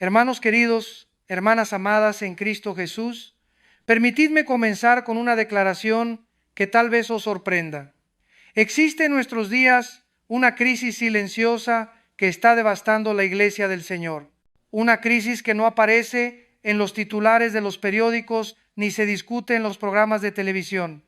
Hermanos queridos, hermanas amadas en Cristo Jesús, permitidme comenzar con una declaración que tal vez os sorprenda. Existe en nuestros días una crisis silenciosa que está devastando la Iglesia del Señor. Una crisis que no aparece en los titulares de los periódicos ni se discute en los programas de televisión.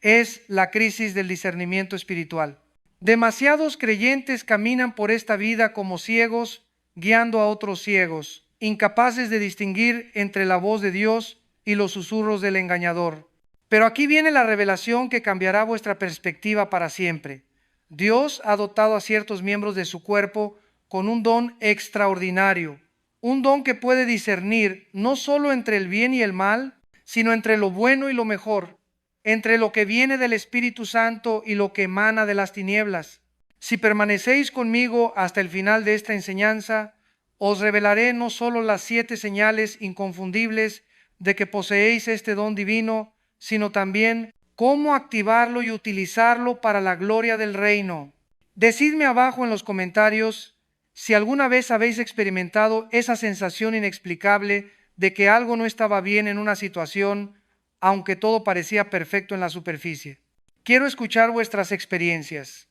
Es la crisis del discernimiento espiritual. Demasiados creyentes caminan por esta vida como ciegos, guiando a otros ciegos, incapaces de distinguir entre la voz de Dios y los susurros del engañador. Pero aquí viene la revelación que cambiará vuestra perspectiva para siempre. Dios ha dotado a ciertos miembros de su cuerpo con un don extraordinario, un don que puede discernir no solo entre el bien y el mal, sino entre lo bueno y lo mejor, entre lo que viene del Espíritu Santo y lo que emana de las tinieblas. Si permanecéis conmigo hasta el final de esta enseñanza, os revelaré no solo las 7 señales inconfundibles de que poseéis este don divino, sino también cómo activarlo y utilizarlo para la gloria del reino. Decidme abajo en los comentarios si alguna vez habéis experimentado esa sensación inexplicable de que algo no estaba bien en una situación, aunque todo parecía perfecto en la superficie. Quiero escuchar vuestras experiencias.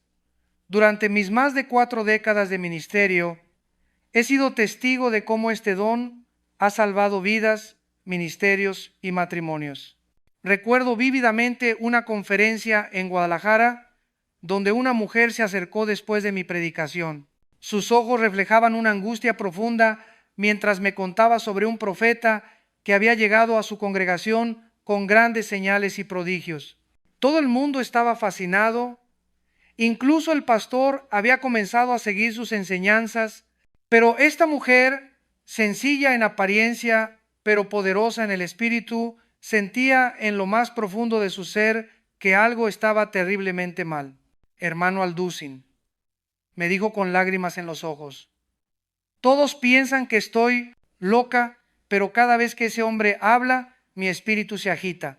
Durante mis más de 4 décadas de ministerio, he sido testigo de cómo este don ha salvado vidas, ministerios y matrimonios. Recuerdo vívidamente una conferencia en Guadalajara donde una mujer se acercó después de mi predicación. Sus ojos reflejaban una angustia profunda mientras me contaba sobre un profeta que había llegado a su congregación con grandes señales y prodigios. Todo el mundo estaba fascinado, incluso el pastor había comenzado a seguir sus enseñanzas, pero esta mujer, sencilla en apariencia, pero poderosa en el espíritu, sentía en lo más profundo de su ser que algo estaba terriblemente mal. Hermano Alducin, me dijo con lágrimas en los ojos, todos piensan que estoy loca, pero cada vez que ese hombre habla, mi espíritu se agita.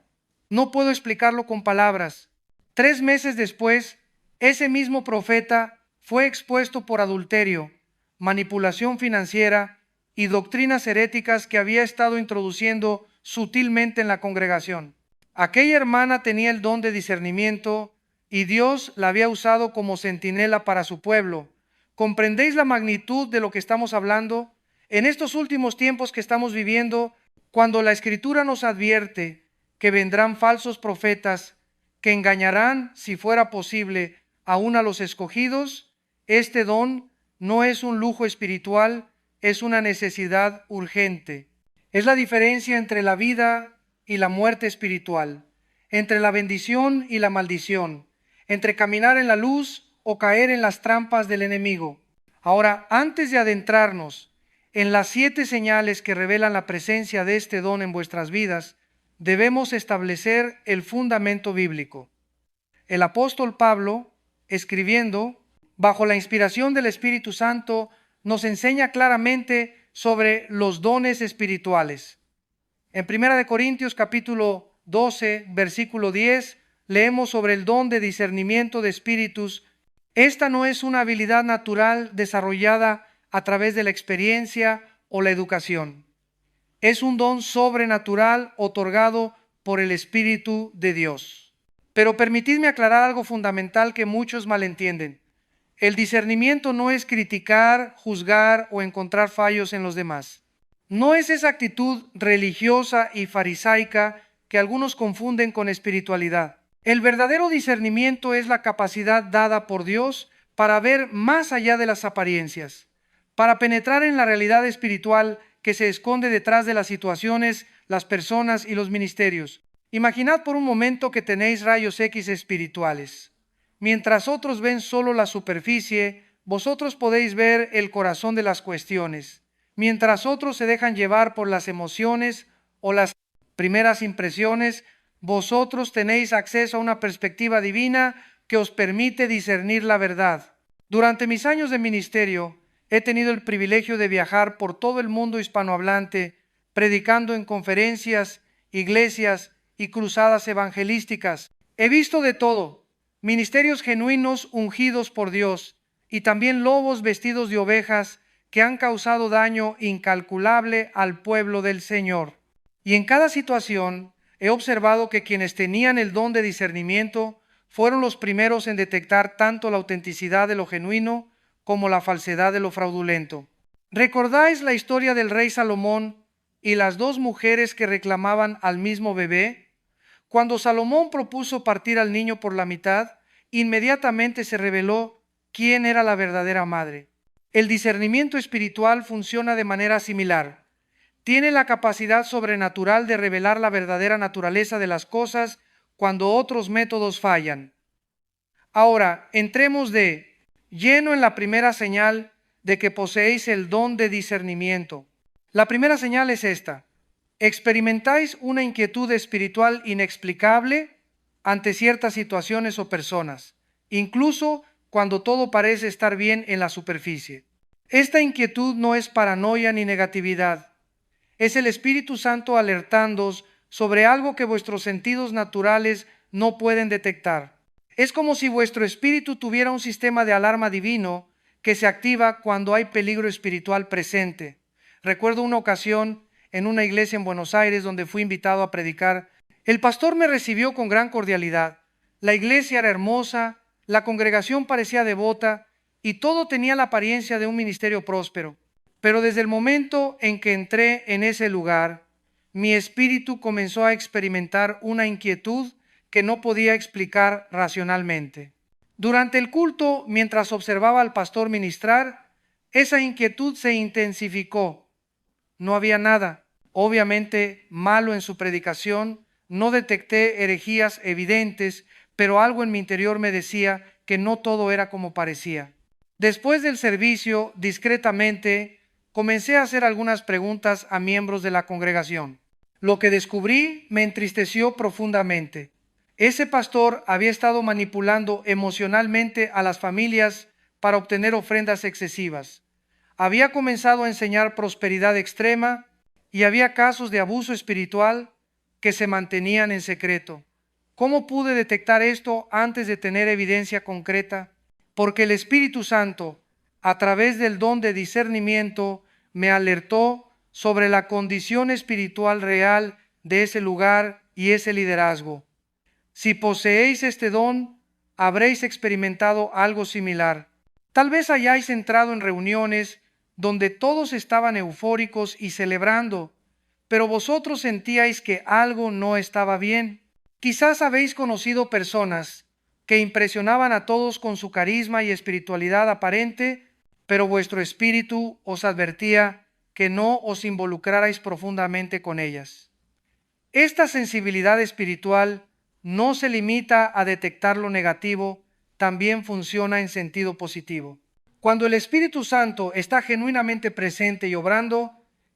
No puedo explicarlo con palabras. 3 meses después, ese mismo profeta fue expuesto por adulterio, manipulación financiera y doctrinas heréticas que había estado introduciendo sutilmente en la congregación. Aquella hermana tenía el don de discernimiento y Dios la había usado como centinela para su pueblo. ¿Comprendéis la magnitud de lo que estamos hablando? En estos últimos tiempos que estamos viviendo, cuando la Escritura nos advierte que vendrán falsos profetas que engañarán, si fuera posible, aún a los escogidos, este don no es un lujo espiritual, es una necesidad urgente. Es la diferencia entre la vida y la muerte espiritual, entre la bendición y la maldición, entre caminar en la luz o caer en las trampas del enemigo. Ahora, antes de adentrarnos en las 7 señales que revelan la presencia de este don en vuestras vidas, debemos establecer el fundamento bíblico. El apóstol Pablo, escribiendo bajo la inspiración del Espíritu Santo, nos enseña claramente sobre los dones espirituales. En 1 Corintios capítulo 12, versículo 10, leemos sobre el don de discernimiento de espíritus. Esta no es una habilidad natural desarrollada a través de la experiencia o la educación. Es un don sobrenatural otorgado por el Espíritu de Dios. Pero permitidme aclarar algo fundamental que muchos malentienden. El discernimiento no es criticar, juzgar o encontrar fallos en los demás. No es esa actitud religiosa y farisaica que algunos confunden con espiritualidad. El verdadero discernimiento es la capacidad dada por Dios para ver más allá de las apariencias, para penetrar en la realidad espiritual que se esconde detrás de las situaciones, las personas y los ministerios. Imaginad por un momento que tenéis rayos X espirituales. Mientras otros ven solo la superficie, vosotros podéis ver el corazón de las cuestiones. Mientras otros se dejan llevar por las emociones o las primeras impresiones, vosotros tenéis acceso a una perspectiva divina que os permite discernir la verdad. Durante mis años de ministerio, he tenido el privilegio de viajar por todo el mundo hispanohablante, predicando en conferencias, iglesias y cruzadas evangelísticas. He visto de todo, ministerios genuinos ungidos por Dios y también lobos vestidos de ovejas que han causado daño incalculable al pueblo del Señor. Y en cada situación he observado que quienes tenían el don de discernimiento fueron los primeros en detectar tanto la autenticidad de lo genuino como la falsedad de lo fraudulento. ¿Recordáis la historia del rey Salomón y las dos mujeres que reclamaban al mismo bebé? Cuando Salomón propuso partir al niño por la mitad, inmediatamente se reveló quién era la verdadera madre. El discernimiento espiritual funciona de manera similar. Tiene la capacidad sobrenatural de revelar la verdadera naturaleza de las cosas cuando otros métodos fallan. Ahora, entremos de lleno en la primera señal de que poseéis el don de discernimiento. La primera señal es esta: experimentáis una inquietud espiritual inexplicable ante ciertas situaciones o personas, incluso cuando todo parece estar bien en la superficie. Esta inquietud no es paranoia ni negatividad. Es el Espíritu Santo alertándoos sobre algo que vuestros sentidos naturales no pueden detectar. Es como si vuestro espíritu tuviera un sistema de alarma divino que se activa cuando hay peligro espiritual presente. Recuerdo una ocasión en una iglesia en Buenos Aires donde fui invitado a predicar. El pastor me recibió con gran cordialidad. La iglesia era hermosa, la congregación parecía devota y todo tenía la apariencia de un ministerio próspero. Pero desde el momento en que entré en ese lugar, mi espíritu comenzó a experimentar una inquietud que no podía explicar racionalmente. Durante el culto, mientras observaba al pastor ministrar, esa inquietud se intensificó. No había nada, obviamente, malo en su predicación, no detecté herejías evidentes, pero algo en mi interior me decía que no todo era como parecía. Después del servicio, discretamente, comencé a hacer algunas preguntas a miembros de la congregación. Lo que descubrí me entristeció profundamente. Ese pastor había estado manipulando emocionalmente a las familias para obtener ofrendas excesivas. Había comenzado a enseñar prosperidad extrema y había casos de abuso espiritual que se mantenían en secreto. ¿Cómo pude detectar esto antes de tener evidencia concreta? Porque el Espíritu Santo, a través del don de discernimiento, me alertó sobre la condición espiritual real de ese lugar y ese liderazgo. Si poseéis este don, habréis experimentado algo similar. Tal vez hayáis entrado en reuniones donde todos estaban eufóricos y celebrando, pero vosotros sentíais que algo no estaba bien. Quizás habéis conocido personas que impresionaban a todos con su carisma y espiritualidad aparente, pero vuestro espíritu os advertía que no os involucrarais profundamente con ellas. Esta sensibilidad espiritual no se limita a detectar lo negativo, también funciona en sentido positivo. Cuando el Espíritu Santo está genuinamente presente y obrando,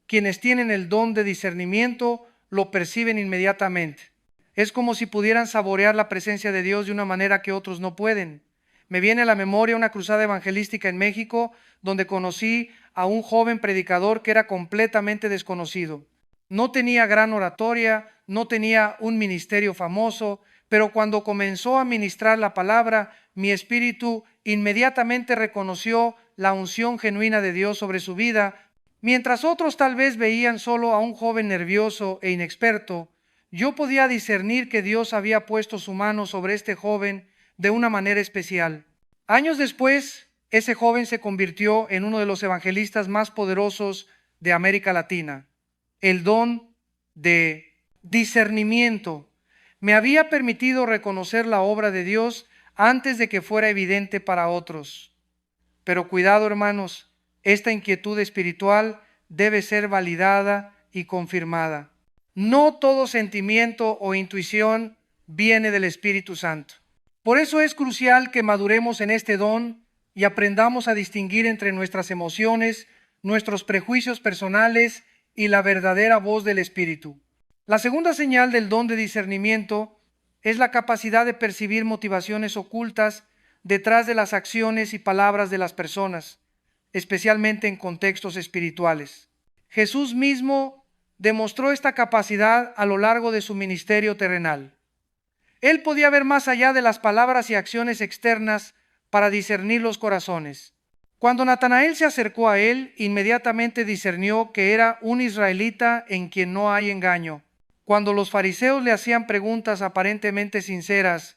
quienes tienen el don de discernimiento lo perciben inmediatamente. Es como si pudieran saborear la presencia de Dios de una manera que otros no pueden. Me viene a la memoria una cruzada evangelística en México donde conocí a un joven predicador que era completamente desconocido. No tenía gran oratoria, no tenía un ministerio famoso, pero cuando comenzó a ministrar la palabra, mi espíritu inmediatamente reconoció la unción genuina de Dios sobre su vida. Mientras otros tal vez veían solo a un joven nervioso e inexperto, yo podía discernir que Dios había puesto su mano sobre este joven de una manera especial. Años después, ese joven se convirtió en uno de los evangelistas más poderosos de América Latina. El don de discernimiento me había permitido reconocer la obra de Dios antes de que fuera evidente para otros. Pero cuidado, hermanos, esta inquietud espiritual debe ser validada y confirmada. No todo sentimiento o intuición viene del Espíritu Santo. Por eso es crucial que maduremos en este don y aprendamos a distinguir entre nuestras emociones, nuestros prejuicios personales y la verdadera voz del Espíritu. La segunda señal del don de discernimiento es la capacidad de percibir motivaciones ocultas detrás de las acciones y palabras de las personas, especialmente en contextos espirituales. Jesús mismo demostró esta capacidad a lo largo de su ministerio terrenal. Él podía ver más allá de las palabras y acciones externas para discernir los corazones. Cuando Natanael se acercó a él, inmediatamente discernió que era un israelita en quien no hay engaño. Cuando los fariseos le hacían preguntas aparentemente sinceras,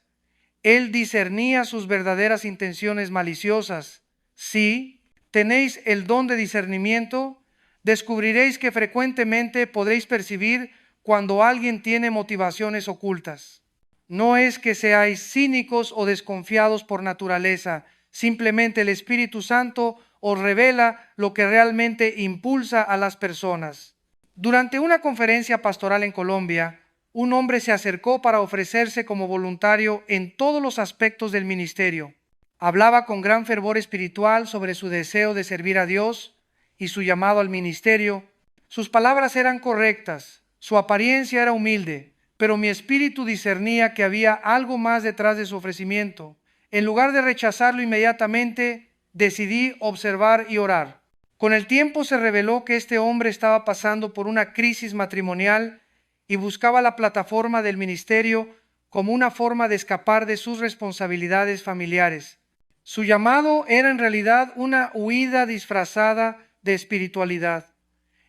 él discernía sus verdaderas intenciones maliciosas. Si tenéis el don de discernimiento, descubriréis que frecuentemente podréis percibir cuando alguien tiene motivaciones ocultas. No es que seáis cínicos o desconfiados por naturaleza, simplemente el Espíritu Santo os revela lo que realmente impulsa a las personas. Durante una conferencia pastoral en Colombia, un hombre se acercó para ofrecerse como voluntario en todos los aspectos del ministerio. Hablaba con gran fervor espiritual sobre su deseo de servir a Dios y su llamado al ministerio. Sus palabras eran correctas, su apariencia era humilde, pero mi espíritu discernía que había algo más detrás de su ofrecimiento. En lugar de rechazarlo inmediatamente, decidí observar y orar. Con el tiempo se reveló que este hombre estaba pasando por una crisis matrimonial y buscaba la plataforma del ministerio como una forma de escapar de sus responsabilidades familiares. Su llamado era en realidad una huida disfrazada de espiritualidad.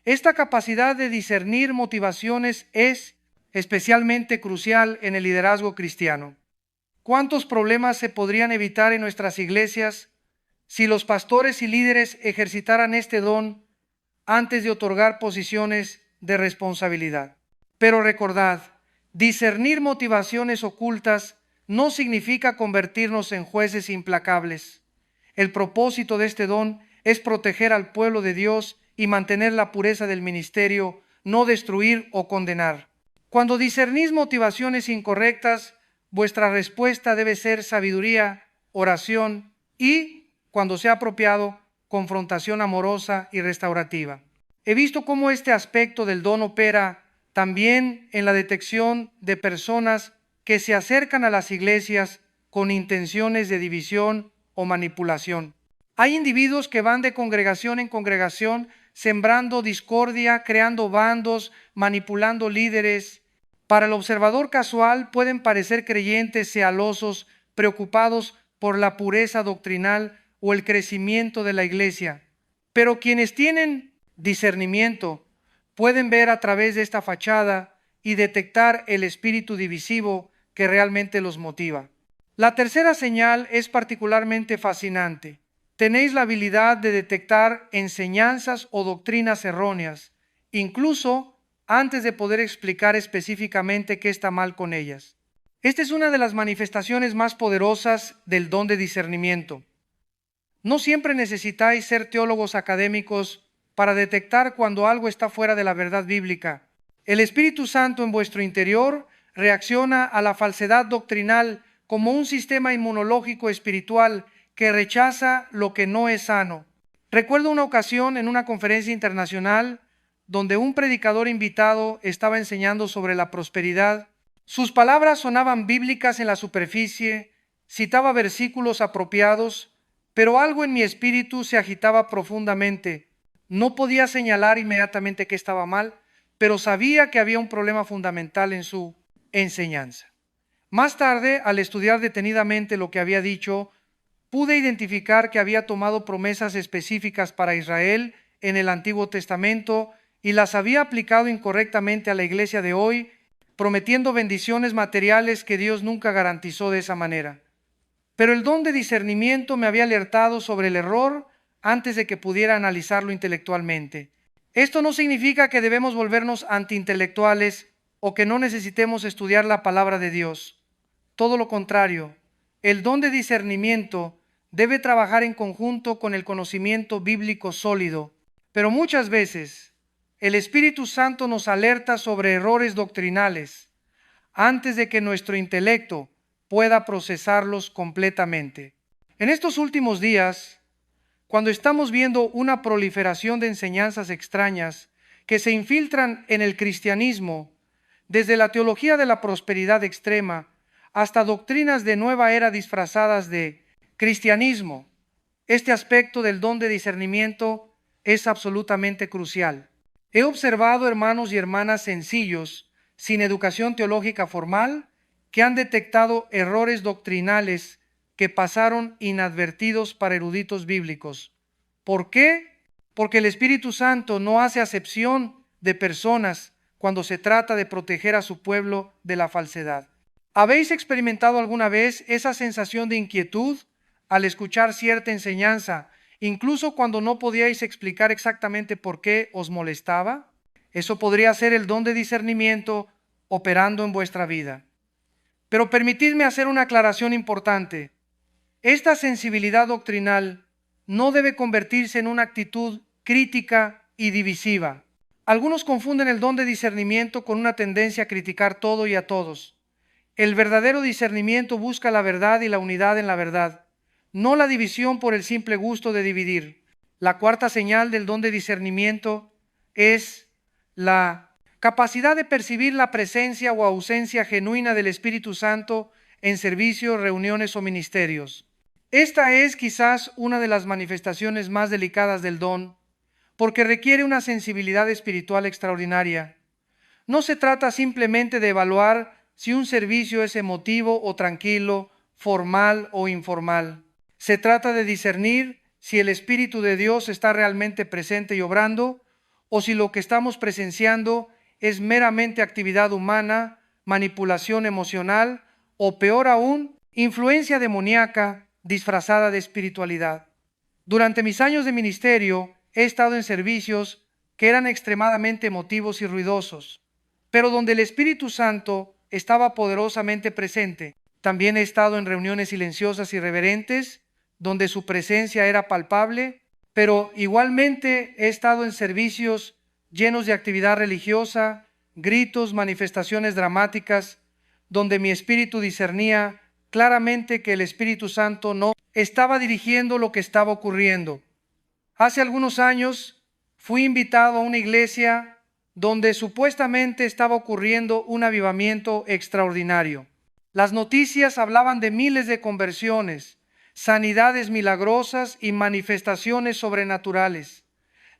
Esta capacidad de discernir motivaciones es especialmente crucial en el liderazgo cristiano. ¿Cuántos problemas se podrían evitar en nuestras iglesias si los pastores y líderes ejercitaran este don antes de otorgar posiciones de responsabilidad? Pero recordad, discernir motivaciones ocultas no significa convertirnos en jueces implacables. El propósito de este don es proteger al pueblo de Dios y mantener la pureza del ministerio, no destruir o condenar. Cuando discernís motivaciones incorrectas, vuestra respuesta debe ser sabiduría, oración y, cuando sea apropiado, confrontación amorosa y restaurativa. He visto cómo este aspecto del don opera también en la detección de personas que se acercan a las iglesias con intenciones de división o manipulación. Hay individuos que van de congregación en congregación sembrando discordia, creando bandos, manipulando líderes. Para el observador casual pueden parecer creyentes celosos, preocupados por la pureza doctrinal o el crecimiento de la iglesia. Pero quienes tienen discernimiento pueden ver a través de esta fachada y detectar el espíritu divisivo que realmente los motiva. La tercera señal es particularmente fascinante. Tenéis la habilidad de detectar enseñanzas o doctrinas erróneas, incluso antes de poder explicar específicamente qué está mal con ellas. Esta es una de las manifestaciones más poderosas del don de discernimiento. No siempre necesitáis ser teólogos académicos para detectar cuando algo está fuera de la verdad bíblica. El Espíritu Santo en vuestro interior reacciona a la falsedad doctrinal como un sistema inmunológico espiritual que rechaza lo que no es sano. Recuerdo una ocasión en una conferencia internacional donde un predicador invitado estaba enseñando sobre la prosperidad. Sus palabras sonaban bíblicas en la superficie, citaba versículos apropiados, pero algo en mi espíritu se agitaba profundamente. No podía señalar inmediatamente que estaba mal, pero sabía que había un problema fundamental en su enseñanza. Más tarde, al estudiar detenidamente lo que había dicho, pude identificar que había tomado promesas específicas para Israel en el Antiguo Testamento y las había aplicado incorrectamente a la iglesia de hoy, prometiendo bendiciones materiales que Dios nunca garantizó de esa manera. Pero el don de discernimiento me había alertado sobre el error antes de que pudiera analizarlo intelectualmente. Esto no significa que debemos volvernos antiintelectuales o que no necesitemos estudiar la palabra de Dios. Todo lo contrario, el don de discernimiento debe trabajar en conjunto con el conocimiento bíblico sólido, pero muchas veces el Espíritu Santo nos alerta sobre errores doctrinales antes de que nuestro intelecto pueda procesarlos completamente. En estos últimos días, cuando estamos viendo una proliferación de enseñanzas extrañas que se infiltran en el cristianismo, desde la teología de la prosperidad extrema hasta doctrinas de nueva era disfrazadas de cristianismo, este aspecto del don de discernimiento es absolutamente crucial. He observado hermanos y hermanas sencillos, sin educación teológica formal, que han detectado errores doctrinales que pasaron inadvertidos para eruditos bíblicos. ¿Por qué? Porque el Espíritu Santo no hace acepción de personas cuando se trata de proteger a su pueblo de la falsedad. ¿Habéis experimentado alguna vez esa sensación de inquietud al escuchar cierta enseñanza, incluso cuando no podíais explicar exactamente por qué os molestaba? Eso podría ser el don de discernimiento operando en vuestra vida. Pero permitidme hacer una aclaración importante. Esta sensibilidad doctrinal no debe convertirse en una actitud crítica y divisiva. Algunos confunden el don de discernimiento con una tendencia a criticar todo y a todos. El verdadero discernimiento busca la verdad y la unidad en la verdad, no la división por el simple gusto de dividir. La cuarta señal del don de discernimiento es la capacidad de percibir la presencia o ausencia genuina del Espíritu Santo en servicios, reuniones o ministerios. Esta es quizás una de las manifestaciones más delicadas del don, porque requiere una sensibilidad espiritual extraordinaria. No se trata simplemente de evaluar si un servicio es emotivo o tranquilo, formal o informal. Se trata de discernir si el Espíritu de Dios está realmente presente y obrando, o si lo que estamos presenciando es meramente actividad humana, manipulación emocional o peor aún, influencia demoníaca disfrazada de espiritualidad. Durante mis años de ministerio he estado en servicios que eran extremadamente emotivos y ruidosos, pero donde el Espíritu Santo estaba poderosamente presente. También he estado en reuniones silenciosas y reverentes, donde su presencia era palpable, pero igualmente he estado en servicios llenos de actividad religiosa, gritos, manifestaciones dramáticas, donde mi espíritu discernía claramente que el Espíritu Santo no estaba dirigiendo lo que estaba ocurriendo. Hace algunos años fui invitado a una iglesia donde supuestamente estaba ocurriendo un avivamiento extraordinario. Las noticias hablaban de miles de conversiones, sanidades milagrosas y manifestaciones sobrenaturales.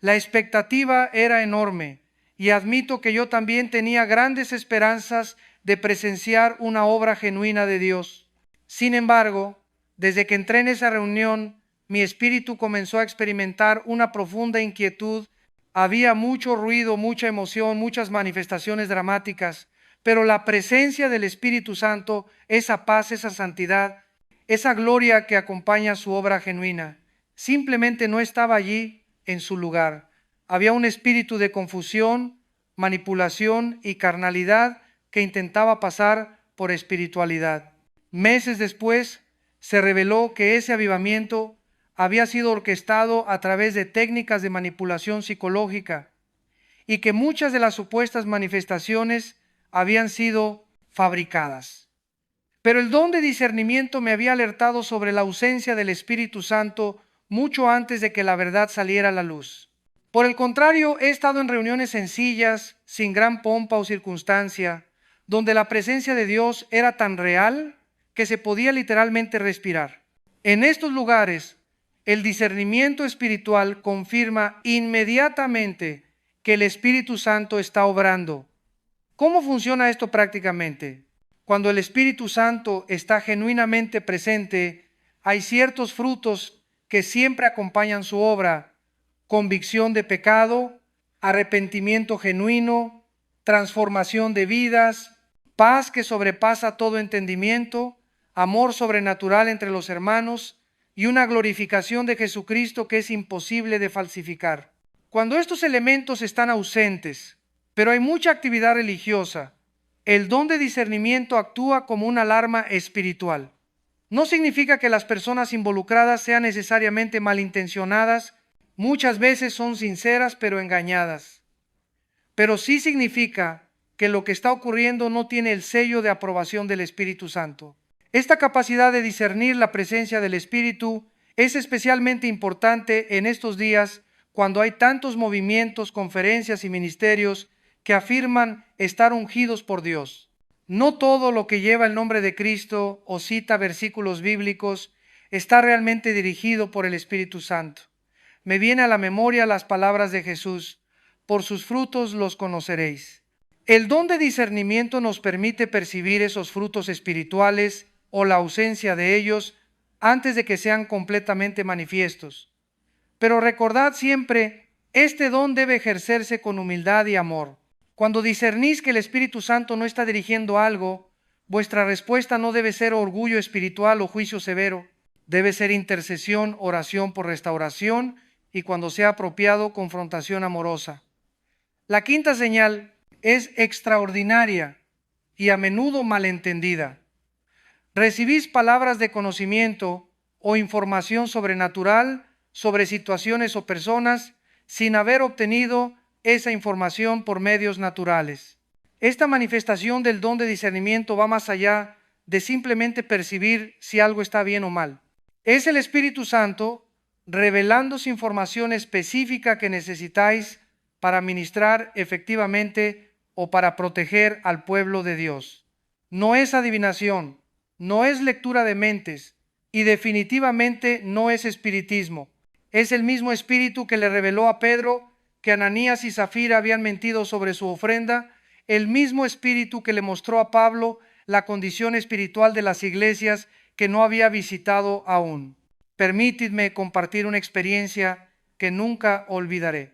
La expectativa era enorme y admito que yo también tenía grandes esperanzas de presenciar una obra genuina de Dios. Sin embargo, desde que entré en esa reunión, mi espíritu comenzó a experimentar una profunda inquietud. Había mucho ruido, mucha emoción, muchas manifestaciones dramáticas, pero la presencia del Espíritu Santo, esa paz, esa santidad, esa gloria que acompaña su obra genuina, simplemente no estaba allí en su lugar. Había un espíritu de confusión, manipulación y carnalidad que intentaba pasar por espiritualidad. Meses después se reveló que ese avivamiento había sido orquestado a través de técnicas de manipulación psicológica y que muchas de las supuestas manifestaciones habían sido fabricadas. Pero el don de discernimiento me había alertado sobre la ausencia del Espíritu Santo mucho antes de que la verdad saliera a la luz. Por el contrario, he estado en reuniones sencillas, sin gran pompa o circunstancia, donde la presencia de Dios era tan real que se podía literalmente respirar. En estos lugares, el discernimiento espiritual confirma inmediatamente que el Espíritu Santo está obrando. ¿Cómo funciona esto prácticamente? Cuando el Espíritu Santo está genuinamente presente, hay ciertos frutos que siempre acompañan su obra: convicción de pecado, arrepentimiento genuino, transformación de vidas, paz que sobrepasa todo entendimiento, amor sobrenatural entre los hermanos y una glorificación de Jesucristo que es imposible de falsificar. Cuando estos elementos están ausentes, pero hay mucha actividad religiosa, el don de discernimiento actúa como una alarma espiritual. No significa que las personas involucradas sean necesariamente malintencionadas, muchas veces son sinceras pero engañadas. Pero sí significa que lo que está ocurriendo no tiene el sello de aprobación del Espíritu Santo. Esta capacidad de discernir la presencia del Espíritu es especialmente importante en estos días cuando hay tantos movimientos, conferencias y ministerios que afirman estar ungidos por Dios. No todo lo que lleva el nombre de Cristo o cita versículos bíblicos está realmente dirigido por el Espíritu Santo. Me viene a la memoria las palabras de Jesús: por sus frutos los conoceréis. El don de discernimiento nos permite percibir esos frutos espirituales o la ausencia de ellos antes de que sean completamente manifiestos. Pero recordad siempre, este don debe ejercerse con humildad y amor. Cuando discernís que el Espíritu Santo no está dirigiendo algo, vuestra respuesta no debe ser orgullo espiritual o juicio severo. Debe ser intercesión, oración por restauración y, cuando sea apropiado, confrontación amorosa. La quinta señal es extraordinaria y a menudo malentendida. Recibís palabras de conocimiento o información sobrenatural sobre situaciones o personas sin haber obtenido esa información por medios naturales. Esta manifestación del don de discernimiento va más allá de simplemente percibir si algo está bien o mal. Es el Espíritu Santo revelándose información específica que necesitáis para ministrar efectivamente o para proteger al pueblo de Dios. No es adivinación, no es lectura de mentes y definitivamente no es espiritismo. Es el mismo Espíritu que le reveló a Pedro que Ananías y Zafira habían mentido sobre su ofrenda, el mismo Espíritu que le mostró a Pablo la condición espiritual de las iglesias que no había visitado aún. Permítidme compartir una experiencia que nunca olvidaré.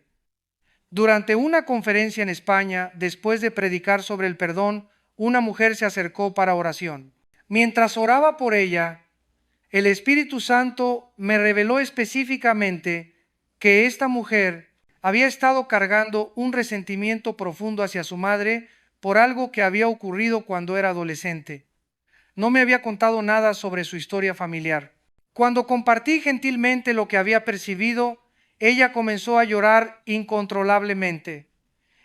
Durante una conferencia en España, después de predicar sobre el perdón, una mujer se acercó para oración. Mientras oraba por ella, el Espíritu Santo me reveló específicamente que esta mujer había estado cargando un resentimiento profundo hacia su madre por algo que había ocurrido cuando era adolescente. No me había contado nada sobre su historia familiar. Cuando compartí gentilmente lo que había percibido, ella comenzó a llorar incontrolablemente.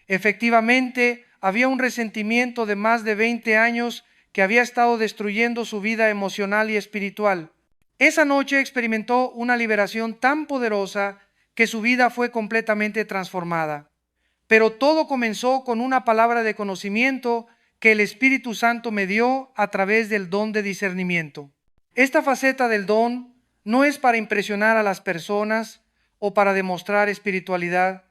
Efectivamente, había un resentimiento de más de 20 años que había estado destruyendo su vida emocional y espiritual. Esa noche experimentó una liberación tan poderosa que su vida fue completamente transformada. Pero todo comenzó con una palabra de conocimiento que el Espíritu Santo me dio a través del don de discernimiento. Esta faceta del don no es para impresionar a las personas o para demostrar espiritualidad.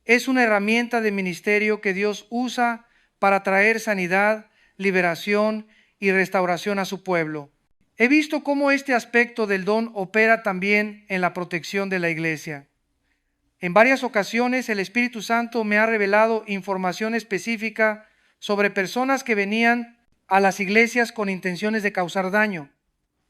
Es una herramienta de ministerio que Dios usa para traer sanidad, liberación y restauración a su pueblo. He visto cómo este aspecto del don opera también en la protección de la iglesia. En varias ocasiones el Espíritu Santo me ha revelado información específica sobre personas que venían a las iglesias con intenciones de causar daño.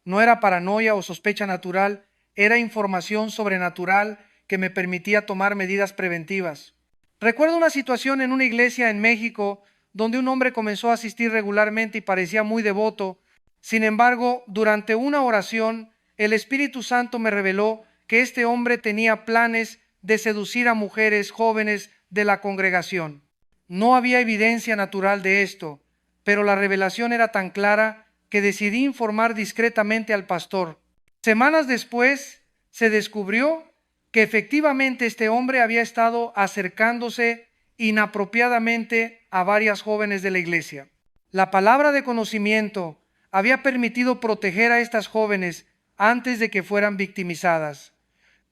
No era paranoia o sospecha natural, era información sobrenatural que me permitía tomar medidas preventivas. Recuerdo una situación en una iglesia en México donde un hombre comenzó a asistir regularmente y parecía muy devoto. Sin embargo, durante una oración, el Espíritu Santo me reveló que este hombre tenía planes de seducir a mujeres jóvenes de la congregación. No había evidencia natural de esto, pero la revelación era tan clara que decidí informar discretamente al pastor. Semanas después, se descubrió que efectivamente este hombre había estado acercándose inapropiadamente a varias jóvenes de la iglesia. La palabra de conocimiento había permitido proteger a estas jóvenes antes de que fueran victimizadas.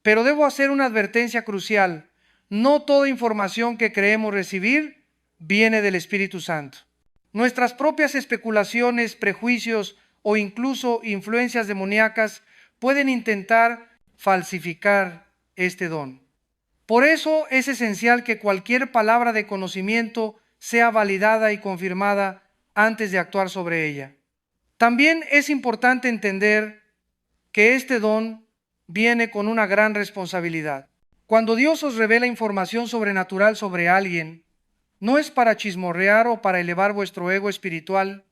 Pero debo hacer una advertencia crucial. No toda información que creemos recibir viene del Espíritu Santo. Nuestras propias especulaciones, prejuicios o incluso influencias demoníacas pueden intentar falsificar este don. Por eso es esencial que cualquier palabra de conocimiento sea validada y confirmada antes de actuar sobre ella. También es importante entender que este don viene con una gran responsabilidad. Cuando Dios os revela información sobrenatural sobre alguien, no es para chismorrear o para elevar vuestro ego espiritual,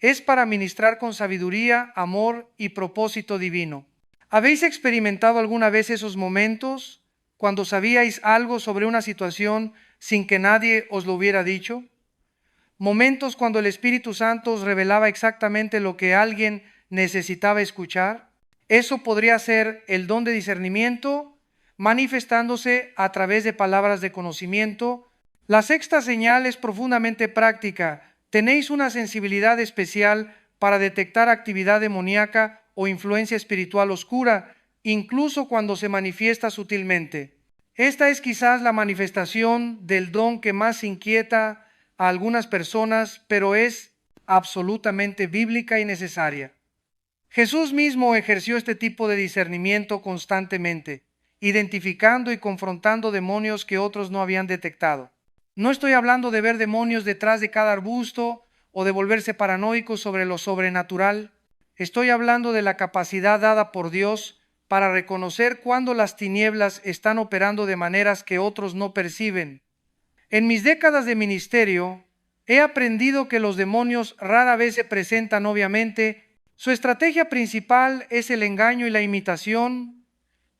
es para ministrar con sabiduría, amor y propósito divino. ¿Habéis experimentado alguna vez esos momentos cuando sabíais algo sobre una situación sin que nadie os lo hubiera dicho? Momentos cuando el Espíritu Santo os revelaba exactamente lo que alguien necesitaba escuchar. Eso podría ser el don de discernimiento manifestándose a través de palabras de conocimiento. La sexta señal es profundamente práctica. Tenéis una sensibilidad especial para detectar actividad demoníaca o influencia espiritual oscura, incluso cuando se manifiesta sutilmente. Esta es quizás la manifestación del don que más inquieta a algunas personas, pero es absolutamente bíblica y necesaria. Jesús mismo ejerció este tipo de discernimiento constantemente. identificando y confrontando demonios que otros no habían detectado. No estoy hablando de ver demonios detrás de cada arbusto o de volverse paranoicos sobre lo sobrenatural. Estoy hablando de la capacidad dada por Dios para reconocer cuando las tinieblas están operando de maneras que otros no perciben. En mis décadas de ministerio, he aprendido que los demonios rara vez se presentan obviamente. Su estrategia principal es el engaño y la imitación.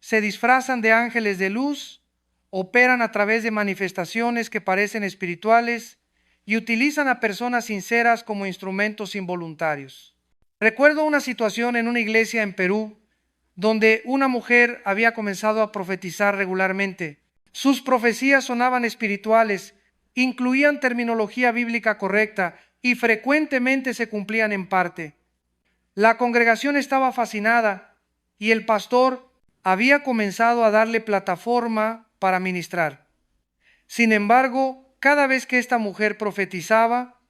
Se disfrazan de ángeles de luz, operan a través de manifestaciones que parecen espirituales y utilizan a personas sinceras como instrumentos involuntarios. Recuerdo una situación en una iglesia en Perú donde una mujer había comenzado a profetizar regularmente. Sus profecías sonaban espirituales, incluían terminología bíblica correcta y frecuentemente se cumplían en parte. La congregación estaba fascinada y el pastor había comenzado a darle plataforma para ministrar. Sin embargo, cada vez que esta mujer profetizaba,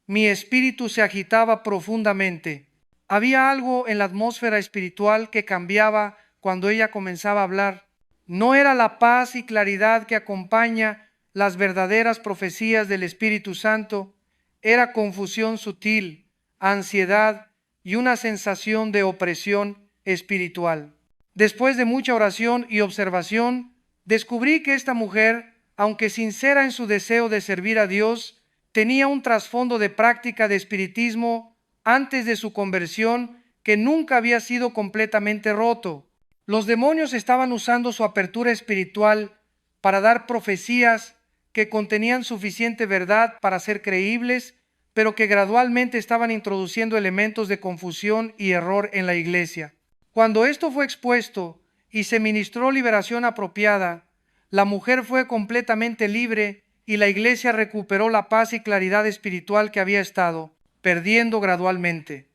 mi espíritu se agitaba profundamente. Había algo en la atmósfera espiritual que cambiaba cuando ella comenzaba a hablar. No era la paz y claridad que acompaña las verdaderas profecías del Espíritu Santo, era confusión sutil, ansiedad y una sensación de opresión espiritual. Después de mucha oración y observación, descubrí que esta mujer, aunque sincera en su deseo de servir a Dios, tenía un trasfondo de práctica de espiritismo antes de su conversión que nunca había sido completamente roto. Los demonios estaban usando su apertura espiritual para dar profecías que contenían suficiente verdad para ser creíbles, pero que gradualmente estaban introduciendo elementos de confusión y error en la iglesia. Cuando esto fue expuesto y se ministró liberación apropiada, la mujer fue completamente libre y la iglesia recuperó la paz y claridad espiritual que había estado perdiendo gradualmente.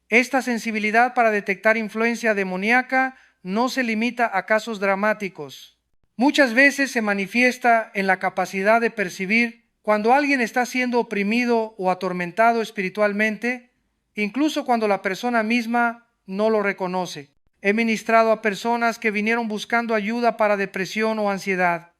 Esta sensibilidad para detectar influencia demoníaca no se limita a casos dramáticos. Muchas veces se manifiesta en la capacidad de percibir cuando alguien está siendo oprimido o atormentado espiritualmente, incluso cuando la persona misma no lo reconoce. He ministrado a personas que vinieron buscando ayuda para depresión o ansiedad,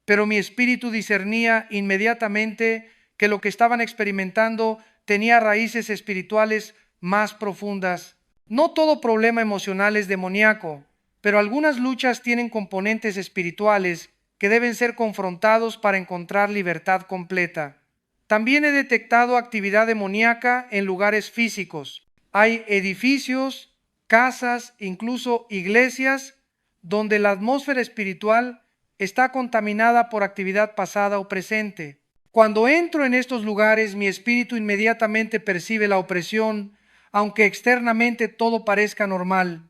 pero mi espíritu discernía inmediatamente que lo que estaban experimentando tenía raíces espirituales más profundas. No todo problema emocional es demoníaco, pero algunas luchas tienen componentes espirituales que deben ser confrontados para encontrar libertad completa. También he detectado actividad demoníaca en lugares físicos. Hay edificios, casas, incluso iglesias, donde la atmósfera espiritual está contaminada por actividad pasada o presente. Cuando entro en estos lugares, mi espíritu inmediatamente percibe la opresión, aunque externamente todo parezca normal.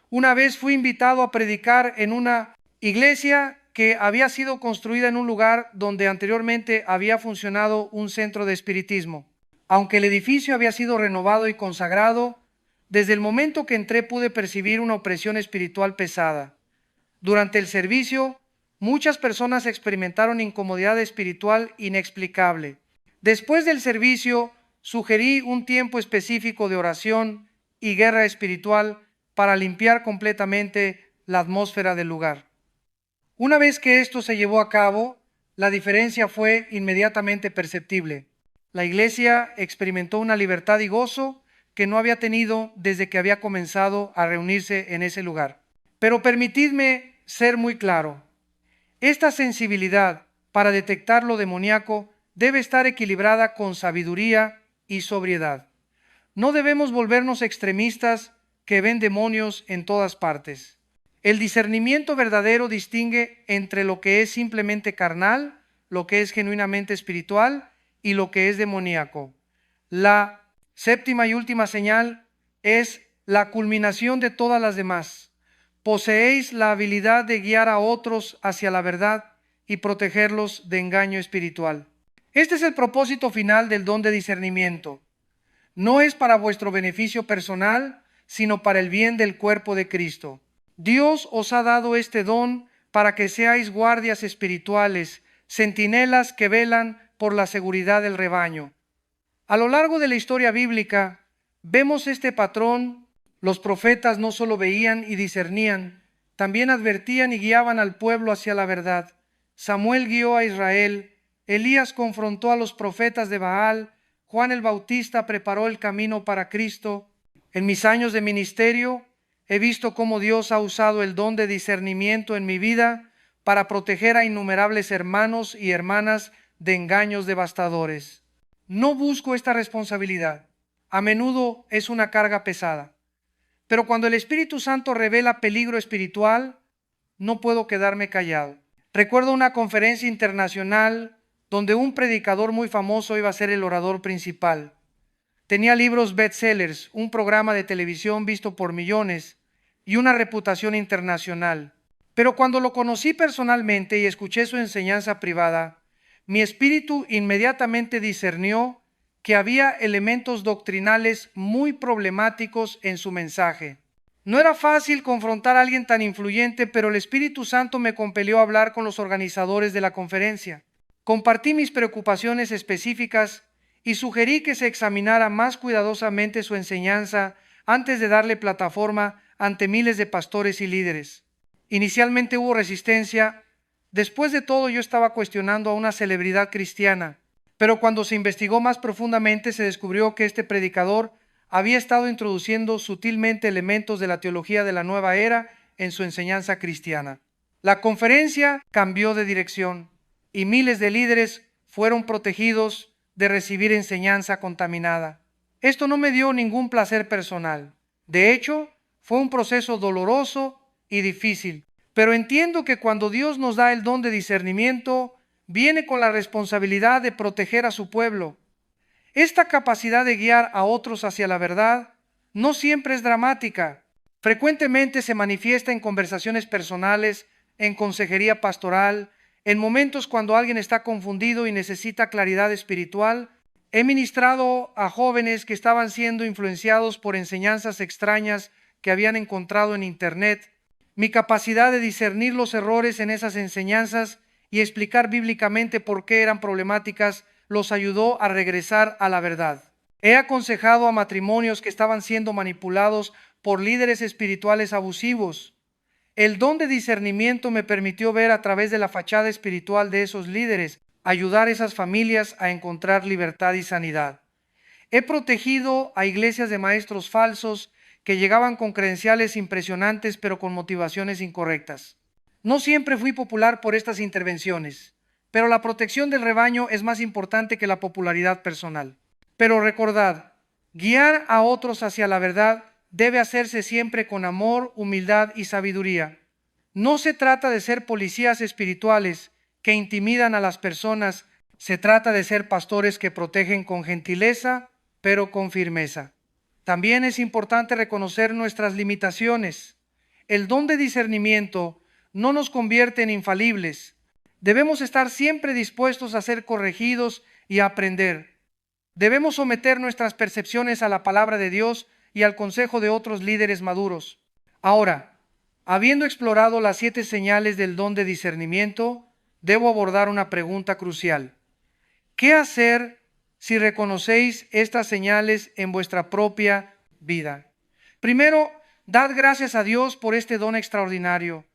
Una vez fui invitado a predicar en una iglesia que había sido construida en un lugar donde anteriormente había funcionado un centro de espiritismo. Aunque el edificio había sido renovado y consagrado, desde el momento que entré pude percibir una opresión espiritual pesada. Durante el servicio, muchas personas experimentaron incomodidad espiritual inexplicable. Después del servicio, sugerí un tiempo específico de oración y guerra espiritual para limpiar completamente la atmósfera del lugar. Una vez que esto se llevó a cabo, la diferencia fue inmediatamente perceptible. La iglesia experimentó una libertad y gozo que no había tenido desde que había comenzado a reunirse en ese lugar. Pero permitidme ser muy claro. Esta sensibilidad para detectar lo demoníaco debe estar equilibrada con sabiduría y sobriedad. No debemos volvernos extremistas que ven demonios en todas partes. El discernimiento verdadero distingue entre lo que es simplemente carnal, lo que es genuinamente espiritual y lo que es demoníaco. La séptima y última señal es la culminación de todas las demás. Poseéis la habilidad de guiar a otros hacia la verdad y protegerlos de engaño espiritual. Este es el propósito final del don de discernimiento. No es para vuestro beneficio personal, sino para el bien del cuerpo de Cristo. Dios os ha dado este don para que seáis guardias espirituales, centinelas que velan por la seguridad del rebaño. A lo largo de la historia bíblica, vemos este patrón. Los profetas no solo veían y discernían, también advertían y guiaban al pueblo hacia la verdad. Samuel guió a Israel, Elías confrontó a los profetas de Baal, Juan el Bautista preparó el camino para Cristo. En mis años de ministerio he visto cómo Dios ha usado el don de discernimiento en mi vida para proteger a innumerables hermanos y hermanas de engaños devastadores. No busco esta responsabilidad. A menudo es una carga pesada. Pero cuando el Espíritu Santo revela peligro espiritual, no puedo quedarme callado. Recuerdo una conferencia internacional donde un predicador muy famoso iba a ser el orador principal. Tenía libros bestsellers, un programa de televisión visto por millones y una reputación internacional. Pero cuando lo conocí personalmente y escuché su enseñanza privada, mi espíritu inmediatamente discernió que había elementos doctrinales muy problemáticos en su mensaje. No era fácil confrontar a alguien tan influyente, pero el Espíritu Santo me compelió a hablar con los organizadores de la conferencia. Compartí mis preocupaciones específicas y sugerí que se examinara más cuidadosamente su enseñanza antes de darle plataforma ante miles de pastores y líderes. Inicialmente hubo resistencia. Después de todo, yo estaba cuestionando a una celebridad cristiana, pero cuando se investigó más profundamente se descubrió que este predicador había estado introduciendo sutilmente elementos de la teología de la nueva era en su enseñanza cristiana. La conferencia cambió de dirección y miles de líderes fueron protegidos de recibir enseñanza contaminada. Esto no me dio ningún placer personal. De hecho, fue un proceso doloroso y difícil, pero entiendo que cuando Dios nos da el don de discernimiento, viene con la responsabilidad de proteger a su pueblo. Esta capacidad de guiar a otros hacia la verdad no siempre es dramática. Frecuentemente se manifiesta en conversaciones personales, en consejería pastoral, en momentos cuando alguien está confundido y necesita claridad espiritual. He ministrado a jóvenes que estaban siendo influenciados por enseñanzas extrañas que habían encontrado en Internet. Mi capacidad de discernir los errores en esas enseñanzas y explicar bíblicamente por qué eran problemáticas los ayudó a regresar a la verdad. He aconsejado a matrimonios que estaban siendo manipulados por líderes espirituales abusivos. El don de discernimiento me permitió ver a través de la fachada espiritual de esos líderes, ayudar a esas familias a encontrar libertad y sanidad. He protegido a iglesias de maestros falsos que llegaban con credenciales impresionantes pero con motivaciones incorrectas. No siempre fui popular por estas intervenciones, pero la protección del rebaño es más importante que la popularidad personal. Pero recordad, guiar a otros hacia la verdad debe hacerse siempre con amor, humildad y sabiduría. No se trata de ser policías espirituales que intimidan a las personas, se trata de ser pastores que protegen con gentileza, pero con firmeza. También es importante reconocer nuestras limitaciones. El don de discernimiento no nos convierte en infalibles. Debemos estar siempre dispuestos a ser corregidos y a aprender. Debemos someter nuestras percepciones a la palabra de Dios y al consejo de otros líderes maduros. Ahora, habiendo explorado las 7 señales del don de discernimiento, debo abordar una pregunta crucial. ¿Qué hacer si reconocéis estas señales en vuestra propia vida? Primero, dad gracias a Dios por este don extraordinario.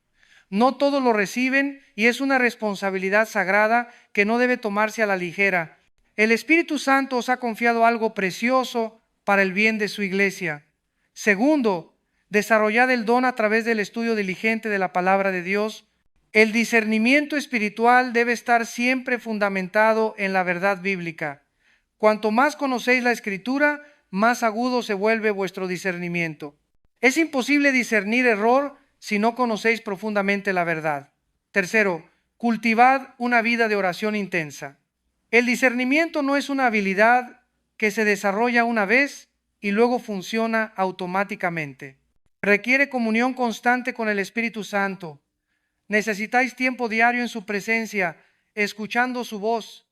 No todos lo reciben y es una responsabilidad sagrada que no debe tomarse a la ligera. El Espíritu Santo os ha confiado algo precioso para el bien de su iglesia. Segundo, desarrollad el don a través del estudio diligente de la palabra de Dios. El discernimiento espiritual debe estar siempre fundamentado en la verdad bíblica. Cuanto más conocéis la Escritura, más agudo se vuelve vuestro discernimiento. Es imposible discernir error si no conocéis profundamente la verdad. Tercero, cultivad una vida de oración intensa. El discernimiento no es una habilidad que se desarrolla una vez y luego funciona automáticamente. Requiere comunión constante con el Espíritu Santo. Necesitáis tiempo diario en su presencia, escuchando su voz,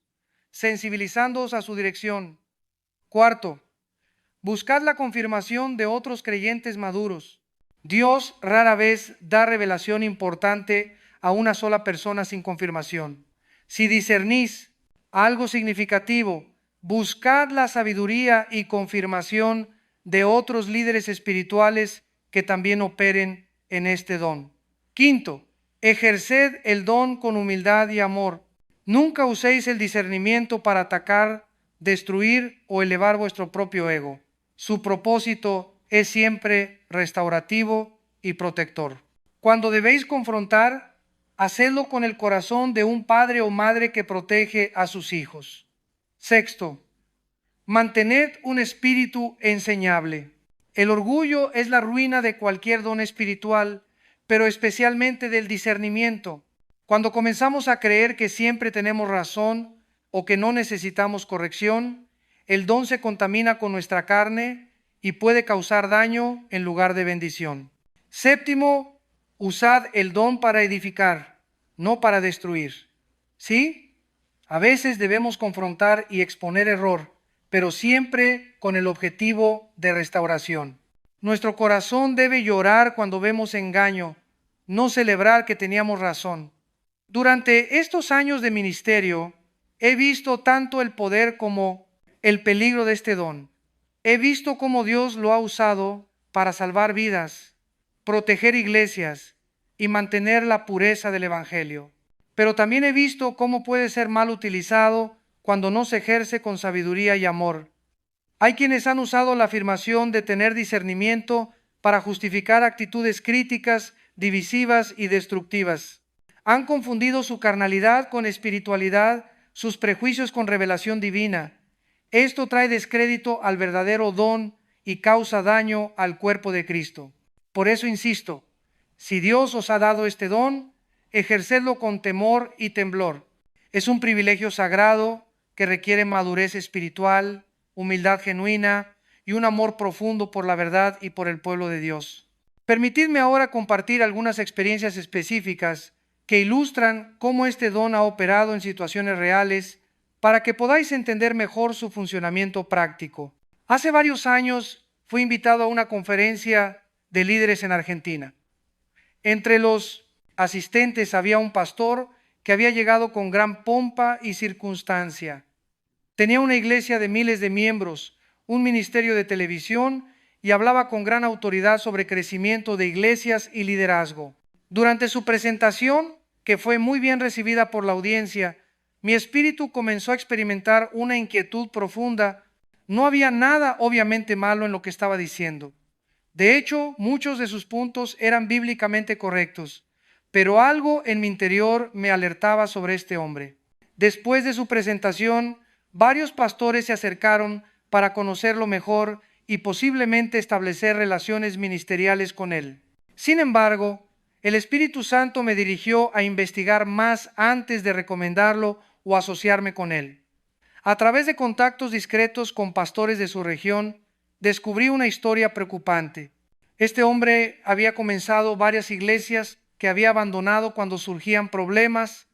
sensibilizándoos a su dirección. Cuarto, buscad la confirmación de otros creyentes maduros. Dios rara vez da revelación importante a una sola persona sin confirmación. Si discernís algo significativo, buscad la sabiduría y confirmación de otros líderes espirituales que también operen en este don. Quinto, ejerced el don con humildad y amor. Nunca uséis el discernimiento para atacar, destruir o elevar vuestro propio ego. Su propósito es siempre restaurativo y protector. Cuando debéis confrontar, hacedlo con el corazón de un padre o madre que protege a sus hijos. Sexto, mantened un espíritu enseñable. El orgullo es la ruina de cualquier don espiritual, pero especialmente del discernimiento. Cuando comenzamos a creer que siempre tenemos razón o que no necesitamos corrección, el don se contamina con nuestra carne y puede causar daño en lugar de bendición. Séptimo, usad el don para edificar, no para destruir. ¿Sí? A veces debemos confrontar y exponer error, pero siempre con el objetivo de restauración. Nuestro corazón debe llorar cuando vemos engaño, no celebrar que teníamos razón. Durante estos años de ministerio, he visto tanto el poder como el peligro de este don. He visto cómo Dios lo ha usado para salvar vidas, proteger iglesias y mantener la pureza del Evangelio. Pero también he visto cómo puede ser mal utilizado cuando no se ejerce con sabiduría y amor. Hay quienes han usado la afirmación de tener discernimiento para justificar actitudes críticas, divisivas y destructivas. Han confundido su carnalidad con espiritualidad, sus prejuicios con revelación divina. Esto trae descrédito al verdadero don y causa daño al cuerpo de Cristo. Por eso insisto, si Dios os ha dado este don, ejercedlo con temor y temblor. Es un privilegio sagrado que requiere madurez espiritual, humildad genuina y un amor profundo por la verdad y por el pueblo de Dios. Permitidme ahora compartir algunas experiencias específicas que ilustran cómo este don ha operado en situaciones reales para que podáis entender mejor su funcionamiento práctico. Hace varios años fui invitado a una conferencia de líderes en Argentina. Entre los asistentes había un pastor que había llegado con gran pompa y circunstancia. Tenía una iglesia de miles de miembros, un ministerio de televisión y hablaba con gran autoridad sobre crecimiento de iglesias y liderazgo. Durante su presentación, que fue muy bien recibida por la audiencia, mi espíritu comenzó a experimentar una inquietud profunda. No había nada obviamente malo en lo que estaba diciendo. De hecho, muchos de sus puntos eran bíblicamente correctos, pero algo en mi interior me alertaba sobre este hombre. Después de su presentación, varios pastores se acercaron para conocerlo mejor y posiblemente establecer relaciones ministeriales con él. Sin embargo, el Espíritu Santo me dirigió a investigar más antes de recomendarlo o asociarme con él. A través de contactos discretos con pastores de su región, descubrí una historia preocupante. Este hombre había comenzado varias iglesias que había abandonado cuando surgían problemas.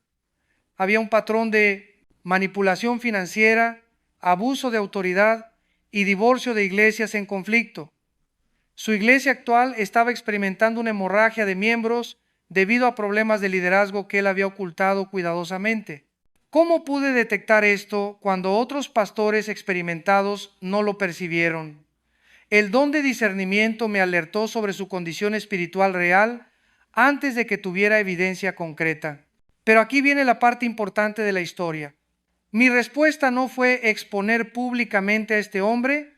Había un patrón de manipulación financiera, abuso de autoridad y divorcio de iglesias en conflicto. Su iglesia actual estaba experimentando una hemorragia de miembros debido a problemas de liderazgo que él había ocultado cuidadosamente. ¿Cómo pude detectar esto cuando otros pastores experimentados no lo percibieron? El don de discernimiento me alertó sobre su condición espiritual real antes de que tuviera evidencia concreta. Pero aquí viene la parte importante de la historia. Mi respuesta no fue exponer públicamente a este hombre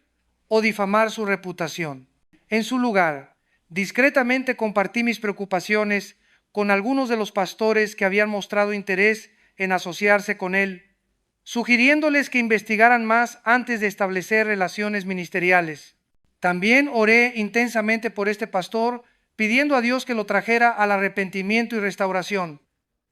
o difamar su reputación. En su lugar, discretamente compartí mis preocupaciones con algunos de los pastores que habían mostrado interés en asociarse con él, sugiriéndoles que investigaran más antes de establecer relaciones ministeriales. También oré intensamente por este pastor, pidiendo a Dios que lo trajera al arrepentimiento y restauración.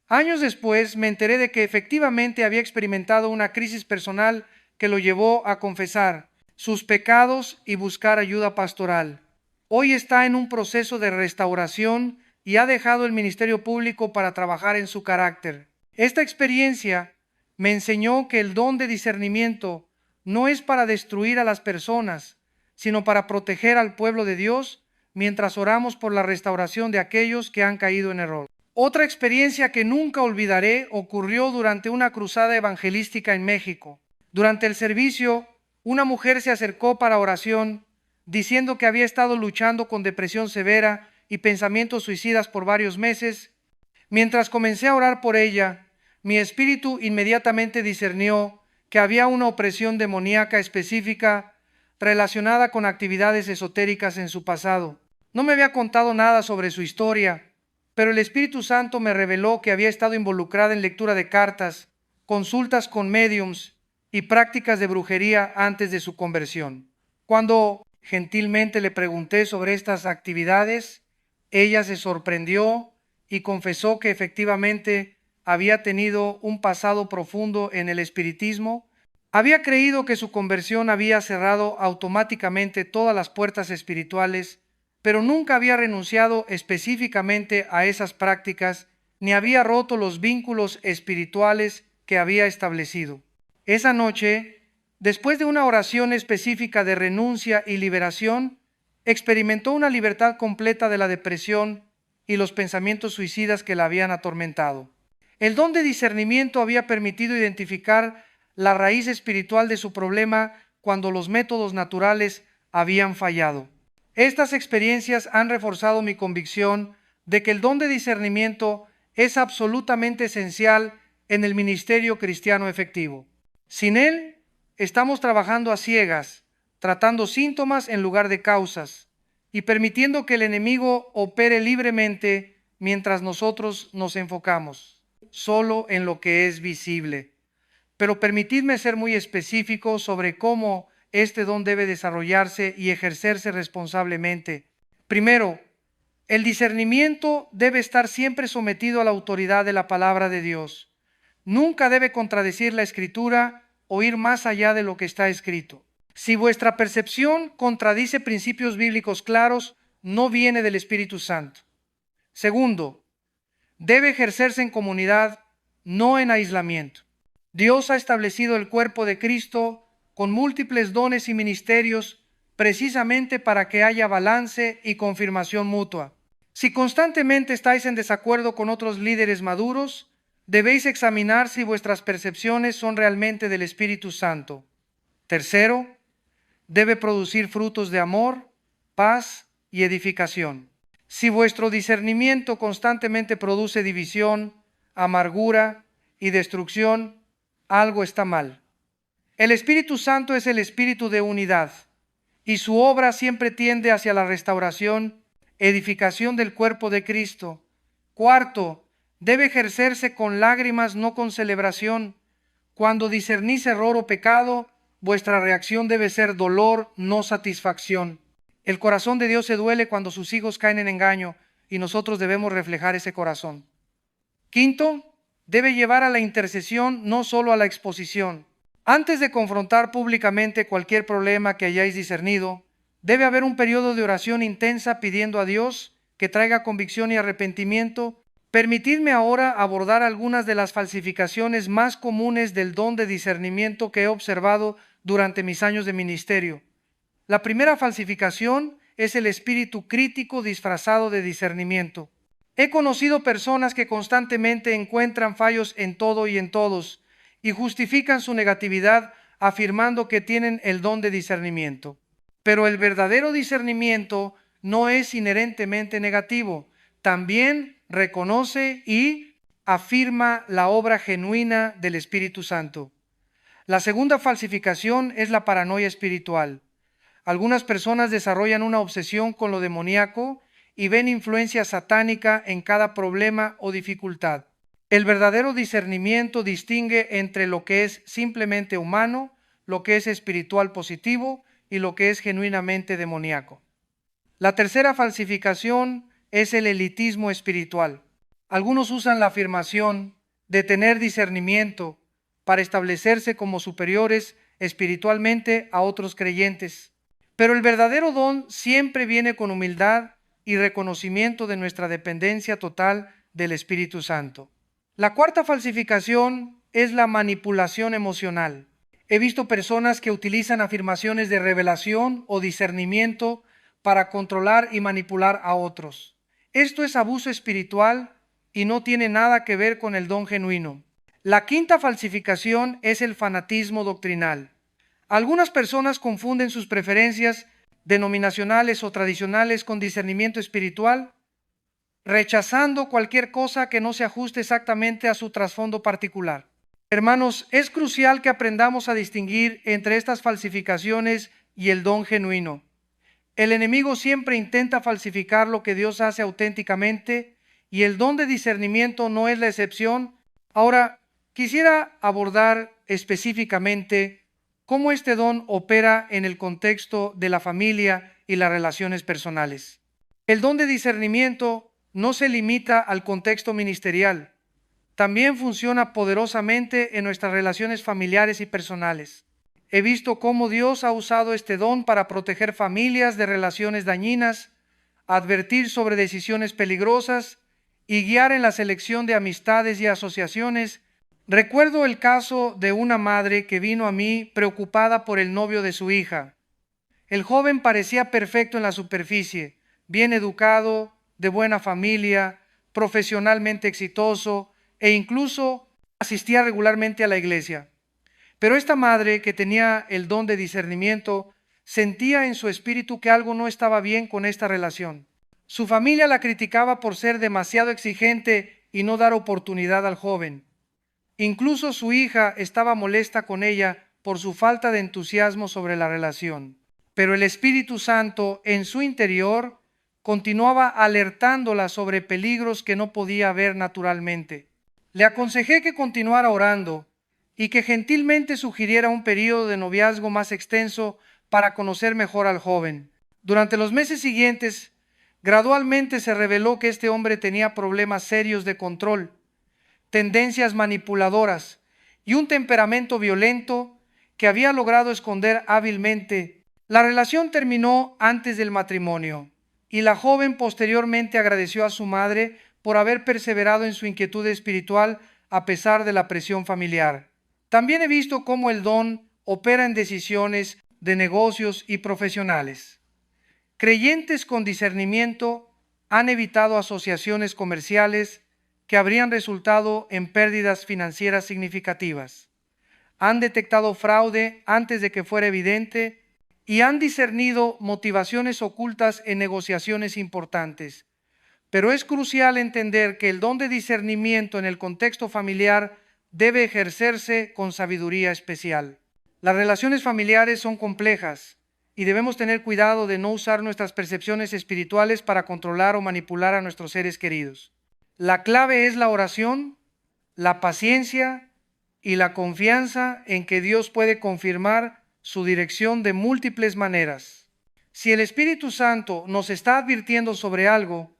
Años después me enteré de que efectivamente había experimentado una crisis personal que lo llevó a confesar sus pecados y buscar ayuda pastoral. Hoy está en un proceso de restauración y ha dejado el ministerio público para trabajar en su carácter. Esta experiencia me enseñó que el don de discernimiento no es para destruir a las personas, sino para proteger al pueblo de Dios mientras oramos por la restauración de aquellos que han caído en error. Otra experiencia que nunca olvidaré ocurrió durante una cruzada evangelística en México. Durante el servicio, una mujer se acercó para oración, diciendo que había estado luchando con depresión severa y pensamientos suicidas por varios meses, mientras comencé a orar por ella, mi espíritu inmediatamente discernió que había una opresión demoníaca específica relacionada con actividades esotéricas en su pasado. No me había contado nada sobre su historia, pero el Espíritu Santo me reveló que había estado involucrada en lectura de cartas, consultas con médiums y prácticas de brujería antes de su conversión. Cuando gentilmente le pregunté sobre estas actividades, ella se sorprendió y confesó que efectivamente había tenido un pasado profundo en el espiritismo. Había creído que su conversión había cerrado automáticamente todas las puertas espirituales, pero nunca había renunciado específicamente a esas prácticas ni había roto los vínculos espirituales que había establecido. Esa noche, después de una oración específica de renuncia y liberación, experimentó una libertad completa de la depresión y los pensamientos suicidas que la habían atormentado. El don de discernimiento había permitido identificar la raíz espiritual de su problema cuando los métodos naturales habían fallado. Estas experiencias han reforzado mi convicción de que el don de discernimiento es absolutamente esencial en el ministerio cristiano efectivo. Sin él, estamos trabajando a ciegas, tratando síntomas en lugar de causas y permitiendo que el enemigo opere libremente mientras nosotros nos enfocamos solo en lo que es visible. Pero permitidme ser muy específico sobre cómo este don debe desarrollarse y ejercerse responsablemente. Primero, el discernimiento debe estar siempre sometido a la autoridad de la palabra de Dios. Nunca debe contradecir la Escritura o ir más allá de lo que está escrito. Si vuestra percepción contradice principios bíblicos claros, no viene del Espíritu Santo. Segundo, debe ejercerse en comunidad, no en aislamiento. Dios ha establecido el cuerpo de Cristo con múltiples dones y ministerios precisamente para que haya balance y confirmación mutua. Si constantemente estáis en desacuerdo con otros líderes maduros, debéis examinar si vuestras percepciones son realmente del Espíritu Santo. Tercero, debe producir frutos de amor, paz y edificación. Si vuestro discernimiento constantemente produce división, amargura y destrucción, algo está mal. El Espíritu Santo es el espíritu de unidad y su obra siempre tiende hacia la restauración, edificación del cuerpo de Cristo. Cuarto, debe ejercerse con lágrimas, no con celebración. Cuando discernís error o pecado, vuestra reacción debe ser dolor, no satisfacción. El corazón de Dios se duele cuando sus hijos caen en engaño y nosotros debemos reflejar ese corazón. Quinto, debe llevar a la intercesión, no solo a la exposición. Antes de confrontar públicamente cualquier problema que hayáis discernido, debe haber un periodo de oración intensa pidiendo a Dios que traiga convicción y arrepentimiento. Permitidme ahora abordar algunas de las falsificaciones más comunes del don de discernimiento que he observado durante mis años de ministerio. La primera falsificación es el espíritu crítico disfrazado de discernimiento. He conocido personas que constantemente encuentran fallos en todo y en todos y justifican su negatividad afirmando que tienen el don de discernimiento. Pero el verdadero discernimiento no es inherentemente negativo. También reconoce y afirma la obra genuina del Espíritu Santo. La segunda falsificación es la paranoia espiritual. Algunas personas desarrollan una obsesión con lo demoníaco y ven influencia satánica en cada problema o dificultad. El verdadero discernimiento distingue entre lo que es simplemente humano, lo que es espiritual positivo y lo que es genuinamente demoníaco. La tercera falsificación es el elitismo espiritual. Algunos usan la afirmación de tener discernimiento para establecerse como superiores espiritualmente a otros creyentes. Pero el verdadero don siempre viene con humildad y reconocimiento de nuestra dependencia total del Espíritu Santo. La cuarta falsificación es la manipulación emocional. He visto personas que utilizan afirmaciones de revelación o discernimiento para controlar y manipular a otros. Esto es abuso espiritual y no tiene nada que ver con el don genuino. La quinta falsificación es el fanatismo doctrinal. Algunas personas confunden sus preferencias denominacionales o tradicionales con discernimiento espiritual rechazando cualquier cosa que no se ajuste exactamente a su trasfondo particular. Hermanos, es crucial que aprendamos a distinguir entre estas falsificaciones y el don genuino. El enemigo siempre intenta falsificar lo que Dios hace auténticamente y el don de discernimiento no es la excepción. Ahora, quisiera abordar específicamente cómo este don opera en el contexto de la familia y las relaciones personales. El don de discernimiento no se limita al contexto ministerial, también funciona poderosamente en nuestras relaciones familiares y personales. He visto cómo Dios ha usado este don para proteger familias de relaciones dañinas, advertir sobre decisiones peligrosas y guiar en la selección de amistades y asociaciones. Recuerdo el caso de una madre que vino a mí preocupada por el novio de su hija. El joven parecía perfecto en la superficie, bien educado, de buena familia, profesionalmente exitoso e incluso asistía regularmente a la iglesia. Pero esta madre, que tenía el don de discernimiento, sentía en su espíritu que algo no estaba bien con esta relación. Su familia la criticaba por ser demasiado exigente y no dar oportunidad al joven. Incluso su hija estaba molesta con ella por su falta de entusiasmo sobre la relación. Pero el Espíritu Santo en su interior continuaba alertándola sobre peligros que no podía ver naturalmente. Le aconsejé que continuara orando y que gentilmente sugiriera un periodo de noviazgo más extenso para conocer mejor al joven. Durante los meses siguientes, gradualmente se reveló que este hombre tenía problemas serios de control, tendencias manipuladoras y un temperamento violento que había logrado esconder hábilmente. La relación terminó antes del matrimonio y la joven posteriormente agradeció a su madre por haber perseverado en su inquietud espiritual a pesar de la presión familiar. También he visto cómo el don opera en decisiones de negocios y profesionales. Creyentes con discernimiento han evitado asociaciones comerciales que habrían resultado en pérdidas financieras significativas. Han detectado fraude antes de que fuera evidente y han discernido motivaciones ocultas en negociaciones importantes. Pero es crucial entender que el don de discernimiento en el contexto familiar debe ejercerse con sabiduría especial. Las relaciones familiares son complejas y debemos tener cuidado de no usar nuestras percepciones espirituales para controlar o manipular a nuestros seres queridos. La clave es la oración, la paciencia y la confianza en que Dios puede confirmar su dirección de múltiples maneras. Si el Espíritu Santo nos está advirtiendo sobre algo,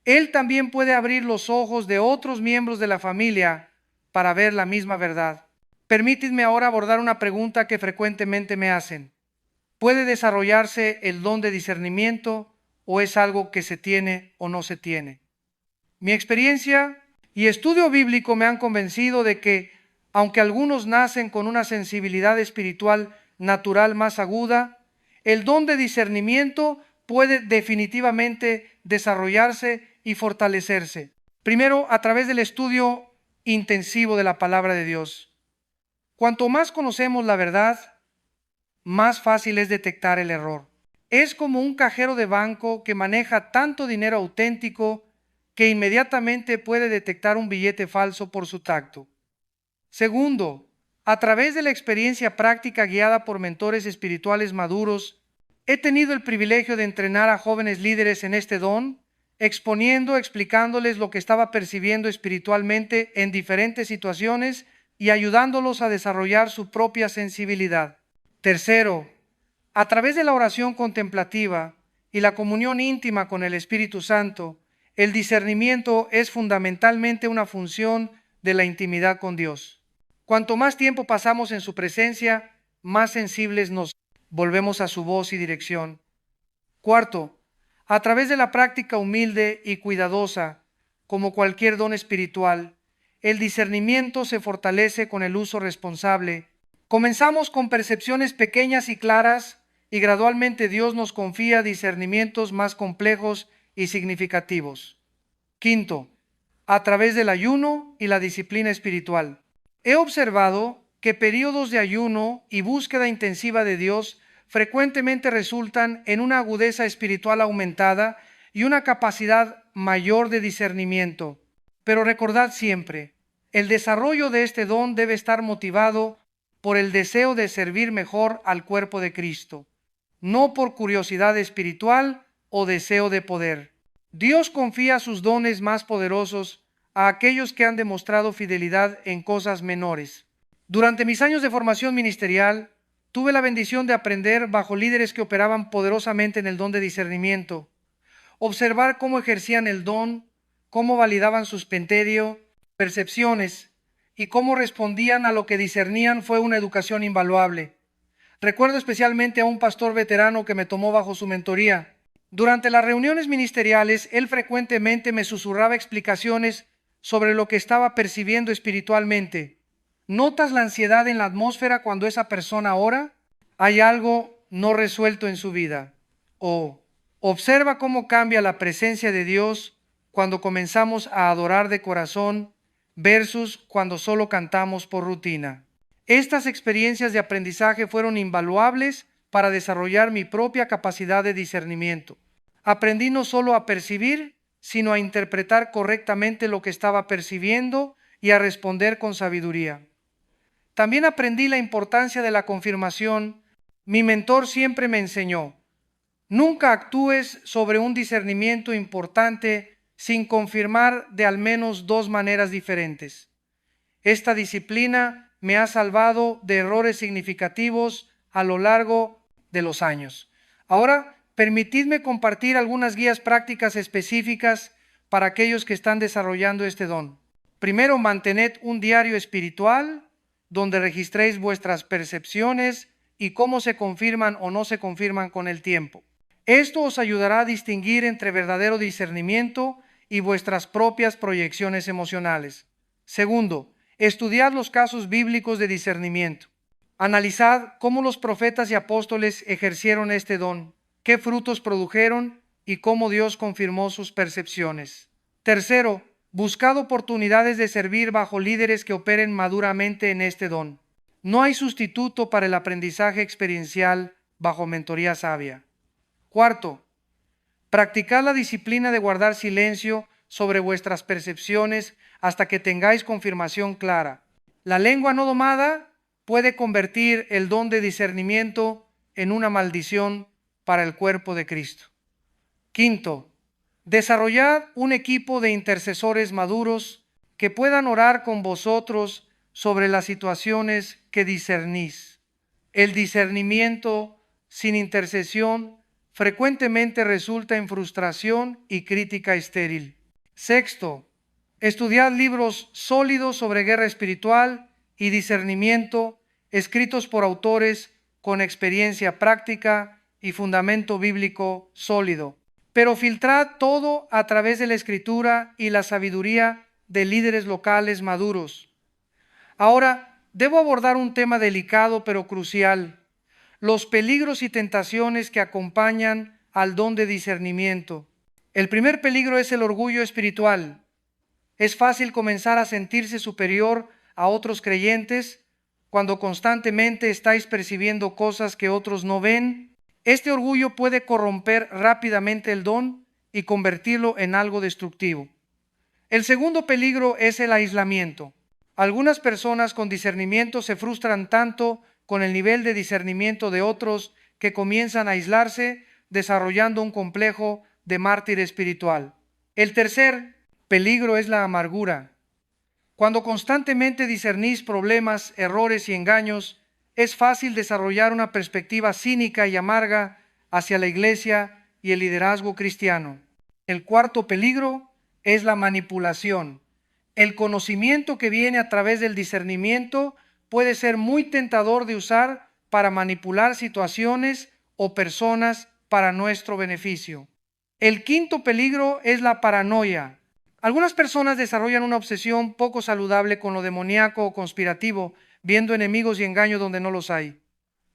Él también puede abrir los ojos de otros miembros de la familia para ver la misma verdad. Permítidme ahora abordar una pregunta que frecuentemente me hacen. ¿Puede desarrollarse el don de discernimiento o es algo que se tiene o no se tiene? Mi experiencia y estudio bíblico me han convencido de que, aunque algunos nacen con una sensibilidad espiritual natural más aguda, el don de discernimiento puede definitivamente desarrollarse y fortalecerse. Primero, a través del estudio intensivo de la palabra de Dios. Cuanto más conocemos la verdad, más fácil es detectar el error. Es como un cajero de banco que maneja tanto dinero auténtico que inmediatamente puede detectar un billete falso por su tacto. Segundo, a través de la experiencia práctica guiada por mentores espirituales maduros, he tenido el privilegio de entrenar a jóvenes líderes en este don, explicándoles lo que estaba percibiendo espiritualmente en diferentes situaciones y ayudándolos a desarrollar su propia sensibilidad. Tercero, a través de la oración contemplativa y la comunión íntima con el Espíritu Santo, el discernimiento es fundamentalmente una función de la intimidad con Dios. Cuanto más tiempo pasamos en su presencia, más sensibles nos volvemos a su voz y dirección. Cuarto, a través de la práctica humilde y cuidadosa, como cualquier don espiritual, el discernimiento se fortalece con el uso responsable. Comenzamos con percepciones pequeñas y claras y gradualmente Dios nos confía discernimientos más complejos y significativos. Quinto, a través del ayuno y la disciplina espiritual. He observado que periodos de ayuno y búsqueda intensiva de Dios frecuentemente resultan en una agudeza espiritual aumentada y una capacidad mayor de discernimiento. Pero recordad siempre, el desarrollo de este don debe estar motivado por el deseo de servir mejor al cuerpo de Cristo, no por curiosidad espiritual o deseo de poder. Dios confía sus dones más poderosos a aquellos que han demostrado fidelidad en cosas menores. Durante mis años de formación ministerial, tuve la bendición de aprender bajo líderes que operaban poderosamente en el don de discernimiento, observar cómo ejercían el don, cómo validaban sus percepciones y cómo respondían a lo que discernían fue una educación invaluable. Recuerdo especialmente a un pastor veterano que me tomó bajo su mentoría. Durante las reuniones ministeriales, él frecuentemente me susurraba explicaciones sobre lo que estaba percibiendo espiritualmente. ¿Notas la ansiedad en la atmósfera cuando esa persona ora? Hay algo no resuelto en su vida. O observa cómo cambia la presencia de Dios cuando comenzamos a adorar de corazón versus cuando solo cantamos por rutina. Estas experiencias de aprendizaje fueron invaluables para desarrollar mi propia capacidad de discernimiento. Aprendí no solo a percibir, sino a interpretar correctamente lo que estaba percibiendo y a responder con sabiduría. También aprendí la importancia de la confirmación. Mi mentor siempre me enseñó: nunca actúes sobre un discernimiento importante sin confirmar de al menos dos maneras diferentes. Esta disciplina me ha salvado de errores significativos a lo largo de los años. Ahora, permitidme compartir algunas guías prácticas específicas para aquellos que están desarrollando este don. Primero, mantened un diario espiritual donde registréis vuestras percepciones y cómo se confirman o no se confirman con el tiempo. Esto os ayudará a distinguir entre verdadero discernimiento y vuestras propias proyecciones emocionales. Segundo, estudiad los casos bíblicos de discernimiento. Analizad cómo los profetas y apóstoles ejercieron este don, qué frutos produjeron y cómo Dios confirmó sus percepciones. Tercero, buscad oportunidades de servir bajo líderes que operen maduramente en este don. No hay sustituto para el aprendizaje experiencial bajo mentoría sabia. Cuarto, practicad la disciplina de guardar silencio sobre vuestras percepciones hasta que tengáis confirmación clara. La lengua no domada puede convertir el don de discernimiento en una maldición para el cuerpo de Cristo. Quinto, desarrollad un equipo de intercesores maduros que puedan orar con vosotros sobre las situaciones que discernís. El discernimiento sin intercesión frecuentemente resulta en frustración y crítica estéril. Sexto, estudiad libros sólidos sobre guerra espiritual y discernimiento escritos por autores con experiencia práctica y fundamento bíblico sólido. Pero filtrad todo a través de la escritura y la sabiduría de líderes locales maduros. Ahora, debo abordar un tema delicado pero crucial: los peligros y tentaciones que acompañan al don de discernimiento. El primer peligro es el orgullo espiritual. Es fácil comenzar a sentirse superior a otros creyentes cuando constantemente estáis percibiendo cosas que otros no ven. Este orgullo puede corromper rápidamente el don y convertirlo en algo destructivo. El segundo peligro es el aislamiento. Algunas personas con discernimiento se frustran tanto con el nivel de discernimiento de otros que comienzan a aislarse, desarrollando un complejo de mártir espiritual. El tercer peligro es la amargura. Cuando constantemente discernís problemas, errores y engaños, es fácil desarrollar una perspectiva cínica y amarga hacia la iglesia y el liderazgo cristiano. El cuarto peligro es la manipulación. El conocimiento que viene a través del discernimiento puede ser muy tentador de usar para manipular situaciones o personas para nuestro beneficio. El quinto peligro es la paranoia. Algunas personas desarrollan una obsesión poco saludable con lo demoníaco o conspirativo, viendo enemigos y engaños donde no los hay.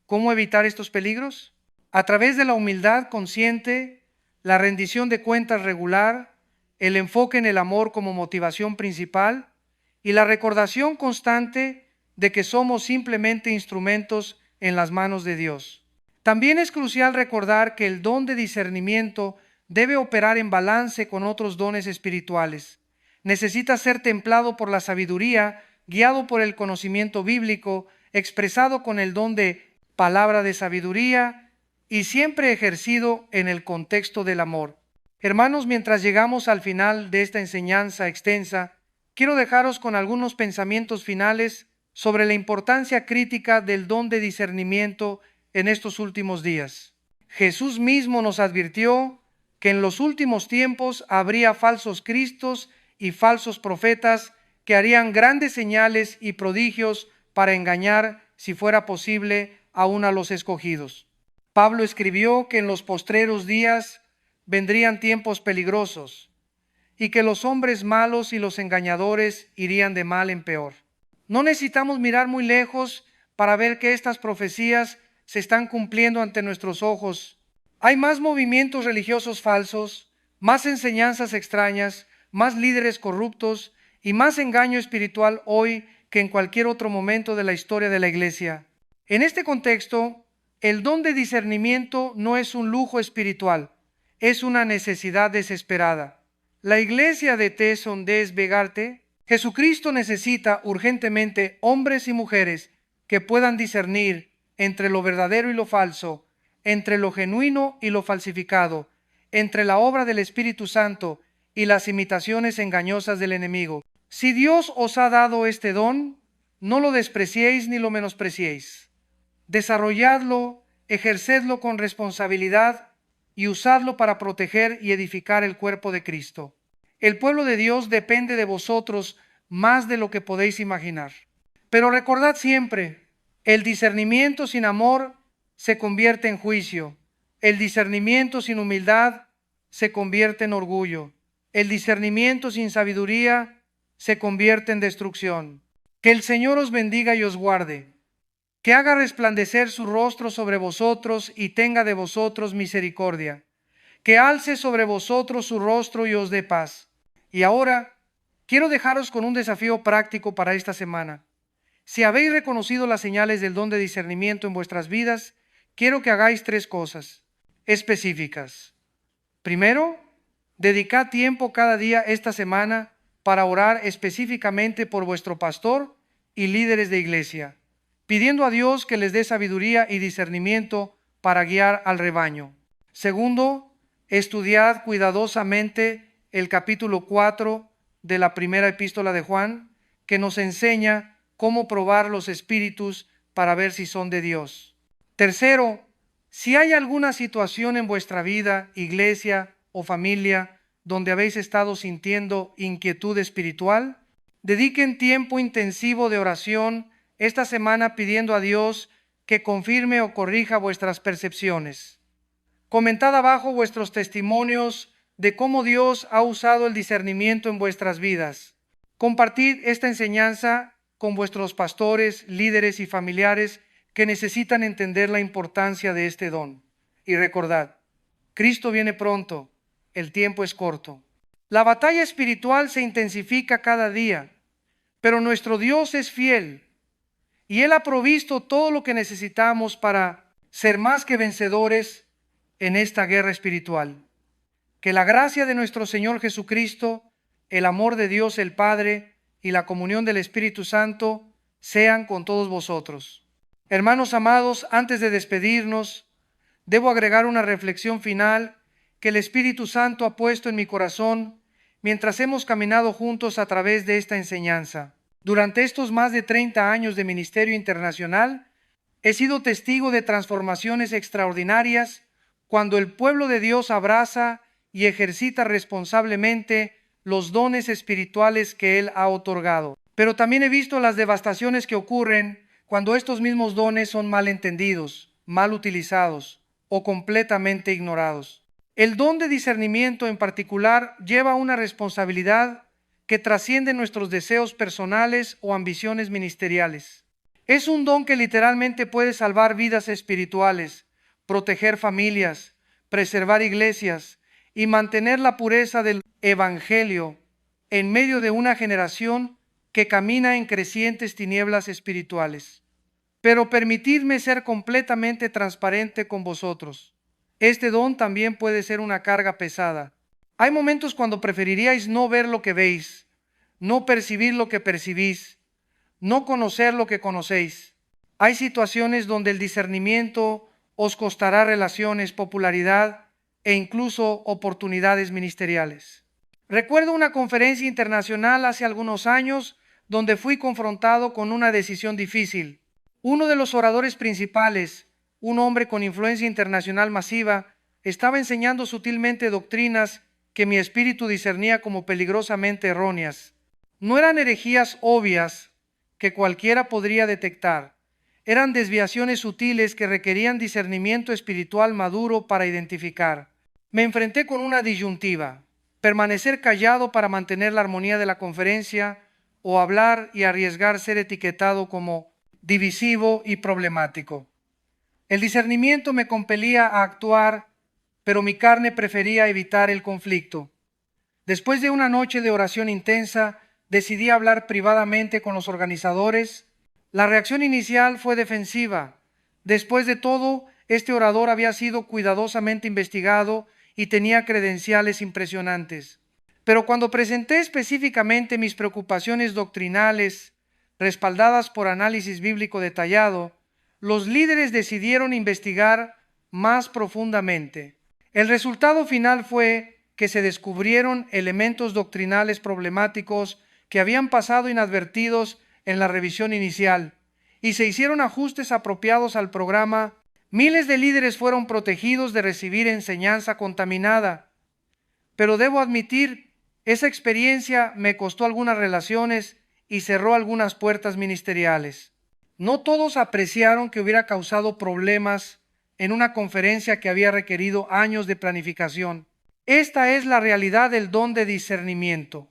¿Cómo evitar estos peligros? A través de la humildad consciente, la rendición de cuentas regular, el enfoque en el amor como motivación principal y la recordación constante de que somos simplemente instrumentos en las manos de Dios. También es crucial recordar que el don de discernimiento debe operar en balance con otros dones espirituales. Necesita ser templado por la sabiduría, guiado por el conocimiento bíblico, expresado con el don de palabra de sabiduría y siempre ejercido en el contexto del amor. Hermanos, mientras llegamos al final de esta enseñanza extensa, quiero dejaros con algunos pensamientos finales sobre la importancia crítica del don de discernimiento en estos últimos días. Jesús mismo nos advirtió que en los últimos tiempos habría falsos cristos y falsos profetas que harían grandes señales y prodigios para engañar, si fuera posible, aún a los escogidos. Pablo escribió que en los postreros días vendrían tiempos peligrosos y que los hombres malos y los engañadores irían de mal en peor. No necesitamos mirar muy lejos para ver que estas profecías se están cumpliendo ante nuestros ojos. Hay más movimientos religiosos falsos, más enseñanzas extrañas, más líderes corruptos y más engaño espiritual hoy que en cualquier otro momento de la historia de la Iglesia. En este contexto, el don de discernimiento no es un lujo espiritual, es una necesidad desesperada. La iglesia de Tessondés-Begarte, Jesucristo necesita urgentemente hombres y mujeres que puedan discernir entre lo verdadero y lo falso, entre lo genuino y lo falsificado, entre la obra del Espíritu Santo y las imitaciones engañosas del enemigo. Si Dios os ha dado este don, no lo despreciéis ni lo menospreciéis. Desarrolladlo, ejercedlo con responsabilidad y usadlo para proteger y edificar el cuerpo de Cristo. El pueblo de Dios depende de vosotros más de lo que podéis imaginar. Pero recordad siempre, el discernimiento sin amor se convierte en juicio. El discernimiento sin humildad se convierte en orgullo. El discernimiento sin sabiduría se convierte en destrucción. Que el Señor os bendiga y os guarde. Que haga resplandecer su rostro sobre vosotros y tenga de vosotros misericordia. Que alce sobre vosotros su rostro y os dé paz. Y ahora, quiero dejaros con un desafío práctico para esta semana. Si habéis reconocido las señales del don de discernimiento en vuestras vidas, quiero que hagáis 3 cosas específicas. Primero, dedicad tiempo cada día esta semana para orar específicamente por vuestro pastor y líderes de iglesia, pidiendo a Dios que les dé sabiduría y discernimiento para guiar al rebaño. Segundo, estudiad cuidadosamente el capítulo 4 de la primera epístola de Juan, que nos enseña cómo probar los espíritus para ver si son de Dios. Tercero, si hay alguna situación en vuestra vida, iglesia o familia, donde habéis estado sintiendo inquietud espiritual, dediquen tiempo intensivo de oración esta semana pidiendo a Dios que confirme o corrija vuestras percepciones. Comentad abajo vuestros testimonios de cómo Dios ha usado el discernimiento en vuestras vidas. Compartid esta enseñanza con vuestros pastores, líderes y familiares que necesitan entender la importancia de este don. Y recordad, Cristo viene pronto, el tiempo es corto. La batalla espiritual se intensifica cada día, pero nuestro Dios es fiel y Él ha provisto todo lo que necesitamos para ser más que vencedores en esta guerra espiritual. Que la gracia de nuestro Señor Jesucristo, el amor de Dios el Padre y la comunión del Espíritu Santo sean con todos vosotros. Hermanos amados, antes de despedirnos, debo agregar una reflexión final que el Espíritu Santo ha puesto en mi corazón mientras hemos caminado juntos a través de esta enseñanza. Durante estos más de 30 años de ministerio internacional, he sido testigo de transformaciones extraordinarias cuando el pueblo de Dios abraza y ejercita responsablemente los dones espirituales que Él ha otorgado. Pero también he visto las devastaciones que ocurren cuando estos mismos dones son mal entendidos, mal utilizados o completamente ignorados. El don de discernimiento en particular lleva una responsabilidad que trasciende nuestros deseos personales o ambiciones ministeriales. Es un don que literalmente puede salvar vidas espirituales, proteger familias, preservar iglesias y mantener la pureza del Evangelio en medio de una generación que camina en crecientes tinieblas espirituales. Pero permitidme ser completamente transparente con vosotros. Este don también puede ser una carga pesada. Hay momentos cuando preferiríais no ver lo que veis, no percibir lo que percibís, no conocer lo que conocéis. Hay situaciones donde el discernimiento os costará relaciones, popularidad e incluso oportunidades ministeriales. Recuerdo una conferencia internacional hace algunos años donde fui confrontado con una decisión difícil. Uno de los oradores principales, un hombre con influencia internacional masiva, estaba enseñando sutilmente doctrinas que mi espíritu discernía como peligrosamente erróneas. No eran herejías obvias que cualquiera podría detectar. Eran desviaciones sutiles que requerían discernimiento espiritual maduro para identificar. Me enfrenté con una disyuntiva: permanecer callado para mantener la armonía de la conferencia o hablar y arriesgar ser etiquetado como divisivo y problemático. El discernimiento me compelía a actuar, pero mi carne prefería evitar el conflicto. Después de una noche de oración intensa, decidí hablar privadamente con los organizadores. La reacción inicial fue defensiva. Después de todo, este orador había sido cuidadosamente investigado y tenía credenciales impresionantes. Pero cuando presenté específicamente mis preocupaciones doctrinales, respaldadas por análisis bíblico detallado, los líderes decidieron investigar más profundamente. El resultado final fue que se descubrieron elementos doctrinales problemáticos que habían pasado inadvertidos en la revisión inicial y se hicieron ajustes apropiados al programa. Miles de líderes fueron protegidos de recibir enseñanza contaminada. Pero debo admitir, esa experiencia me costó algunas relaciones y cerró algunas puertas ministeriales. No todos apreciaron que hubiera causado problemas en una conferencia que había requerido años de planificación. Esta es la realidad del don de discernimiento.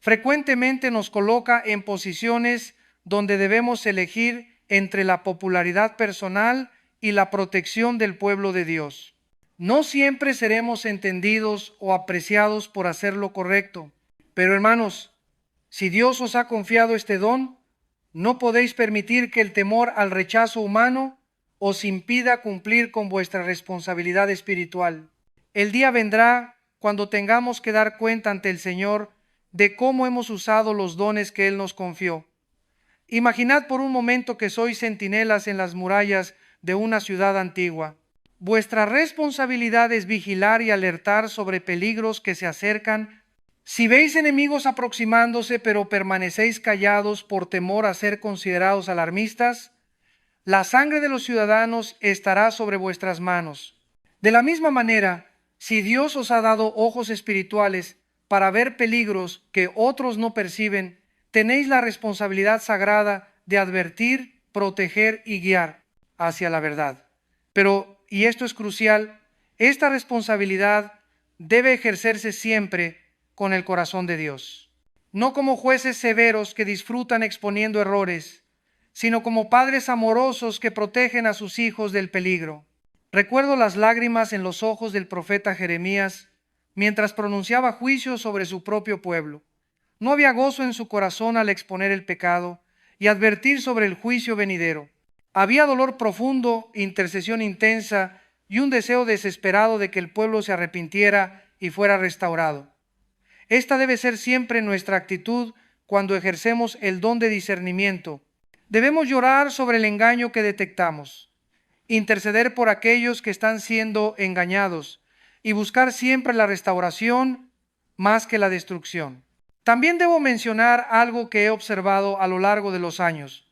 Frecuentemente nos coloca en posiciones donde debemos elegir entre la popularidad personal y la protección del pueblo de Dios. No siempre seremos entendidos o apreciados por hacer lo correcto, pero hermanos, si Dios os ha confiado este don, no podéis permitir que el temor al rechazo humano os impida cumplir con vuestra responsabilidad espiritual. El día vendrá cuando tengamos que dar cuenta ante el Señor de cómo hemos usado los dones que Él nos confió. Imaginad por un momento que sois centinelas en las murallas de una ciudad antigua. Vuestra responsabilidad es vigilar y alertar sobre peligros que se acercan. Si veis enemigos aproximándose, pero permanecéis callados por temor a ser considerados alarmistas, la sangre de los ciudadanos estará sobre vuestras manos. De la misma manera, si Dios os ha dado ojos espirituales para ver peligros que otros no perciben, tenéis la responsabilidad sagrada de advertir, proteger y guiar hacia la verdad. Pero, y esto es crucial, esta responsabilidad debe ejercerse siempre con el corazón de Dios. No como jueces severos que disfrutan exponiendo errores, sino como padres amorosos que protegen a sus hijos del peligro. Recuerdo las lágrimas en los ojos del profeta Jeremías mientras pronunciaba juicio sobre su propio pueblo. No había gozo en su corazón al exponer el pecado y advertir sobre el juicio venidero. Había dolor profundo, intercesión intensa y un deseo desesperado de que el pueblo se arrepintiera y fuera restaurado. Esta debe ser siempre nuestra actitud cuando ejercemos el don de discernimiento. Debemos llorar sobre el engaño que detectamos, interceder por aquellos que están siendo engañados y buscar siempre la restauración más que la destrucción. También debo mencionar algo que he observado a lo largo de los años.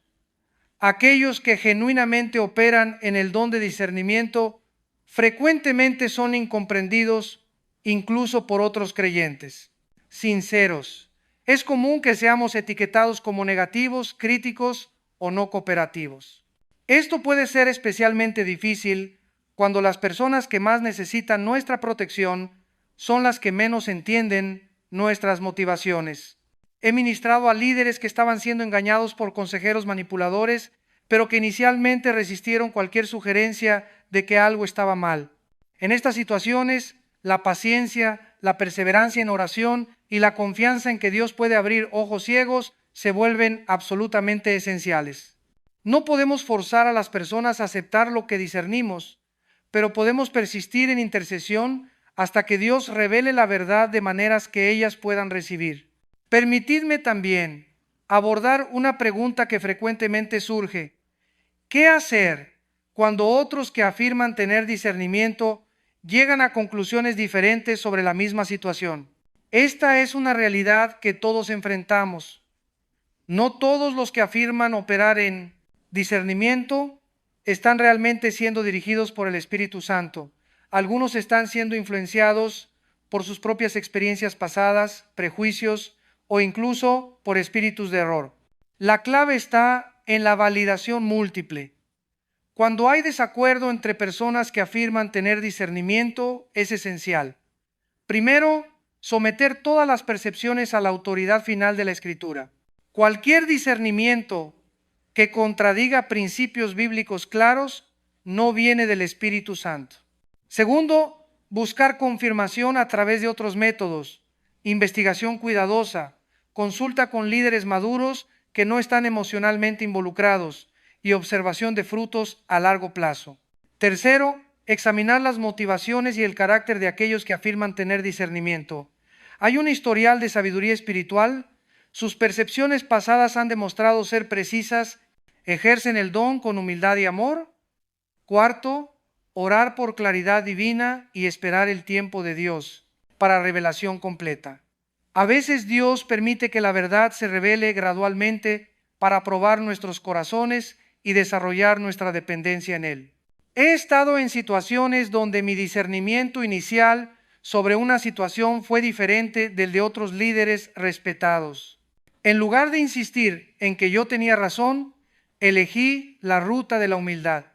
Aquellos que genuinamente operan en el don de discernimiento frecuentemente son incomprendidos incluso por otros creyentes. Sinceros. Es común que seamos etiquetados como negativos, críticos o no cooperativos. Esto puede ser especialmente difícil cuando las personas que más necesitan nuestra protección son las que menos entienden nuestras motivaciones. He ministrado a líderes que estaban siendo engañados por consejeros manipuladores, pero que inicialmente resistieron cualquier sugerencia de que algo estaba mal. En estas situaciones, la paciencia, la perseverancia en oración y la confianza en que Dios puede abrir ojos ciegos se vuelven absolutamente esenciales. No podemos forzar a las personas a aceptar lo que discernimos, pero podemos persistir en intercesión hasta que Dios revele la verdad de maneras que ellas puedan recibir. Permitidme también abordar una pregunta que frecuentemente surge. ¿Qué hacer cuando otros que afirman tener discernimiento llegan a conclusiones diferentes sobre la misma situación? Esta es una realidad que todos enfrentamos. No todos los que afirman operar en discernimiento están realmente siendo dirigidos por el Espíritu Santo. Algunos están siendo influenciados por sus propias experiencias pasadas, prejuicios o incluso por espíritus de error. La clave está en la validación múltiple. Cuando hay desacuerdo entre personas que afirman tener discernimiento, es esencial. Primero, someter todas las percepciones a la autoridad final de la Escritura. Cualquier discernimiento que contradiga principios bíblicos claros no viene del Espíritu Santo. Segundo, buscar confirmación a través de otros métodos, investigación cuidadosa, consulta con líderes maduros que no están emocionalmente involucrados y observación de frutos a largo plazo. Tercero, examinar las motivaciones y el carácter de aquellos que afirman tener discernimiento. Hay un historial de sabiduría espiritual. Sus percepciones pasadas han demostrado ser precisas. Ejercen el don con humildad y amor. Cuarto, orar por claridad divina y esperar el tiempo de Dios para revelación completa. A veces Dios permite que la verdad se revele gradualmente para probar nuestros corazones y desarrollar nuestra dependencia en Él. He estado en situaciones donde mi discernimiento inicial sobre una situación fue diferente del de otros líderes respetados. En lugar de insistir en que yo tenía razón, elegí la ruta de la humildad.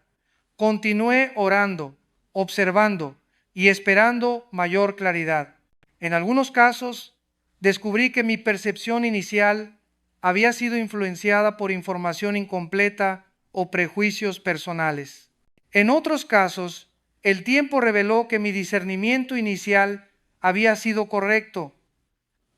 Continué orando, observando y esperando mayor claridad. En algunos casos, descubrí que mi percepción inicial había sido influenciada por información incompleta o prejuicios personales. En otros casos, el tiempo reveló que mi discernimiento inicial había sido correcto,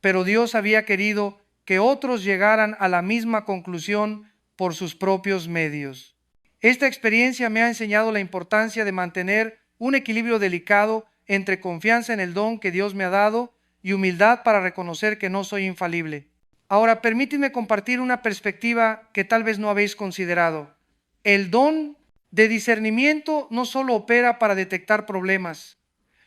pero Dios había querido que otros llegaran a la misma conclusión por sus propios medios. Esta experiencia me ha enseñado la importancia de mantener un equilibrio delicado entre confianza en el don que Dios me ha dado y humildad para reconocer que no soy infalible. Ahora, permítanme compartir una perspectiva que tal vez no habéis considerado. El don de discernimiento no solo opera para detectar problemas,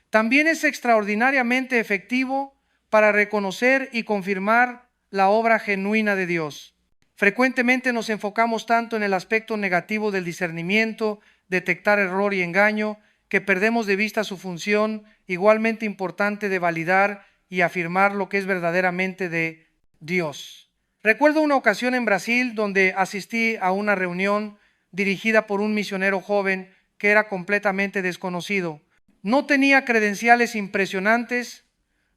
también es extraordinariamente efectivo para reconocer y confirmar la obra genuina de Dios. Frecuentemente nos enfocamos tanto en el aspecto negativo del discernimiento, detectar error y engaño, que perdemos de vista su función igualmente importante de validar y afirmar lo que es verdaderamente de Dios. Recuerdo una ocasión en Brasil donde asistí a una reunión dirigida por un misionero joven que era completamente desconocido. No tenía credenciales impresionantes,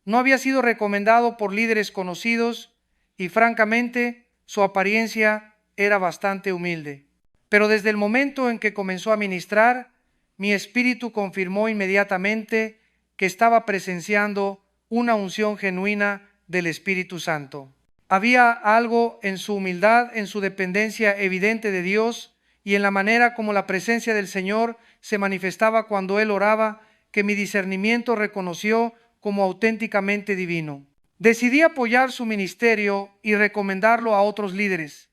no había sido recomendado por líderes conocidos y francamente su apariencia era bastante humilde. Pero desde el momento en que comenzó a ministrar, mi espíritu confirmó inmediatamente que estaba presenciando una unción genuina del Espíritu Santo. Había algo en su humildad, en su dependencia evidente de Dios y en la manera como la presencia del Señor se manifestaba cuando él oraba, que mi discernimiento reconoció como auténticamente divino. Decidí apoyar su ministerio y recomendarlo a otros líderes.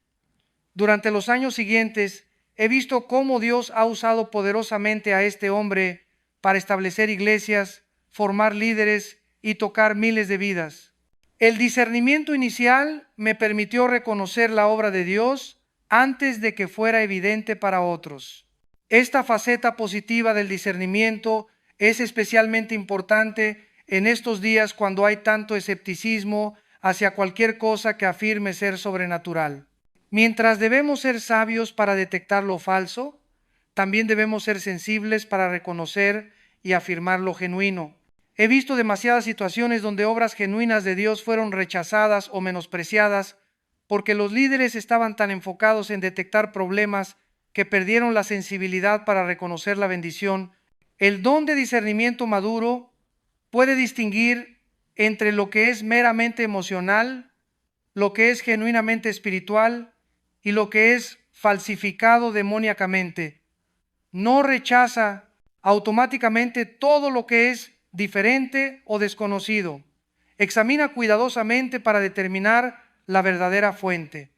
Durante los años siguientes, he visto cómo Dios ha usado poderosamente a este hombre para establecer iglesias, formar líderes y tocar miles de vidas. El discernimiento inicial me permitió reconocer la obra de Dios antes de que fuera evidente para otros. Esta faceta positiva del discernimiento es especialmente importante en estos días cuando hay tanto escepticismo hacia cualquier cosa que afirme ser sobrenatural. Mientras debemos ser sabios para detectar lo falso, también debemos ser sensibles para reconocer y afirmar lo genuino. He visto demasiadas situaciones donde obras genuinas de Dios fueron rechazadas o menospreciadas porque los líderes estaban tan enfocados en detectar problemas que perdieron la sensibilidad para reconocer la bendición. El don de discernimiento maduro puede distinguir entre lo que es meramente emocional, lo que es genuinamente espiritual y lo que es falsificado demoníacamente. No rechaza automáticamente todo lo que es diferente o desconocido. Examina cuidadosamente para determinar la verdadera fuente.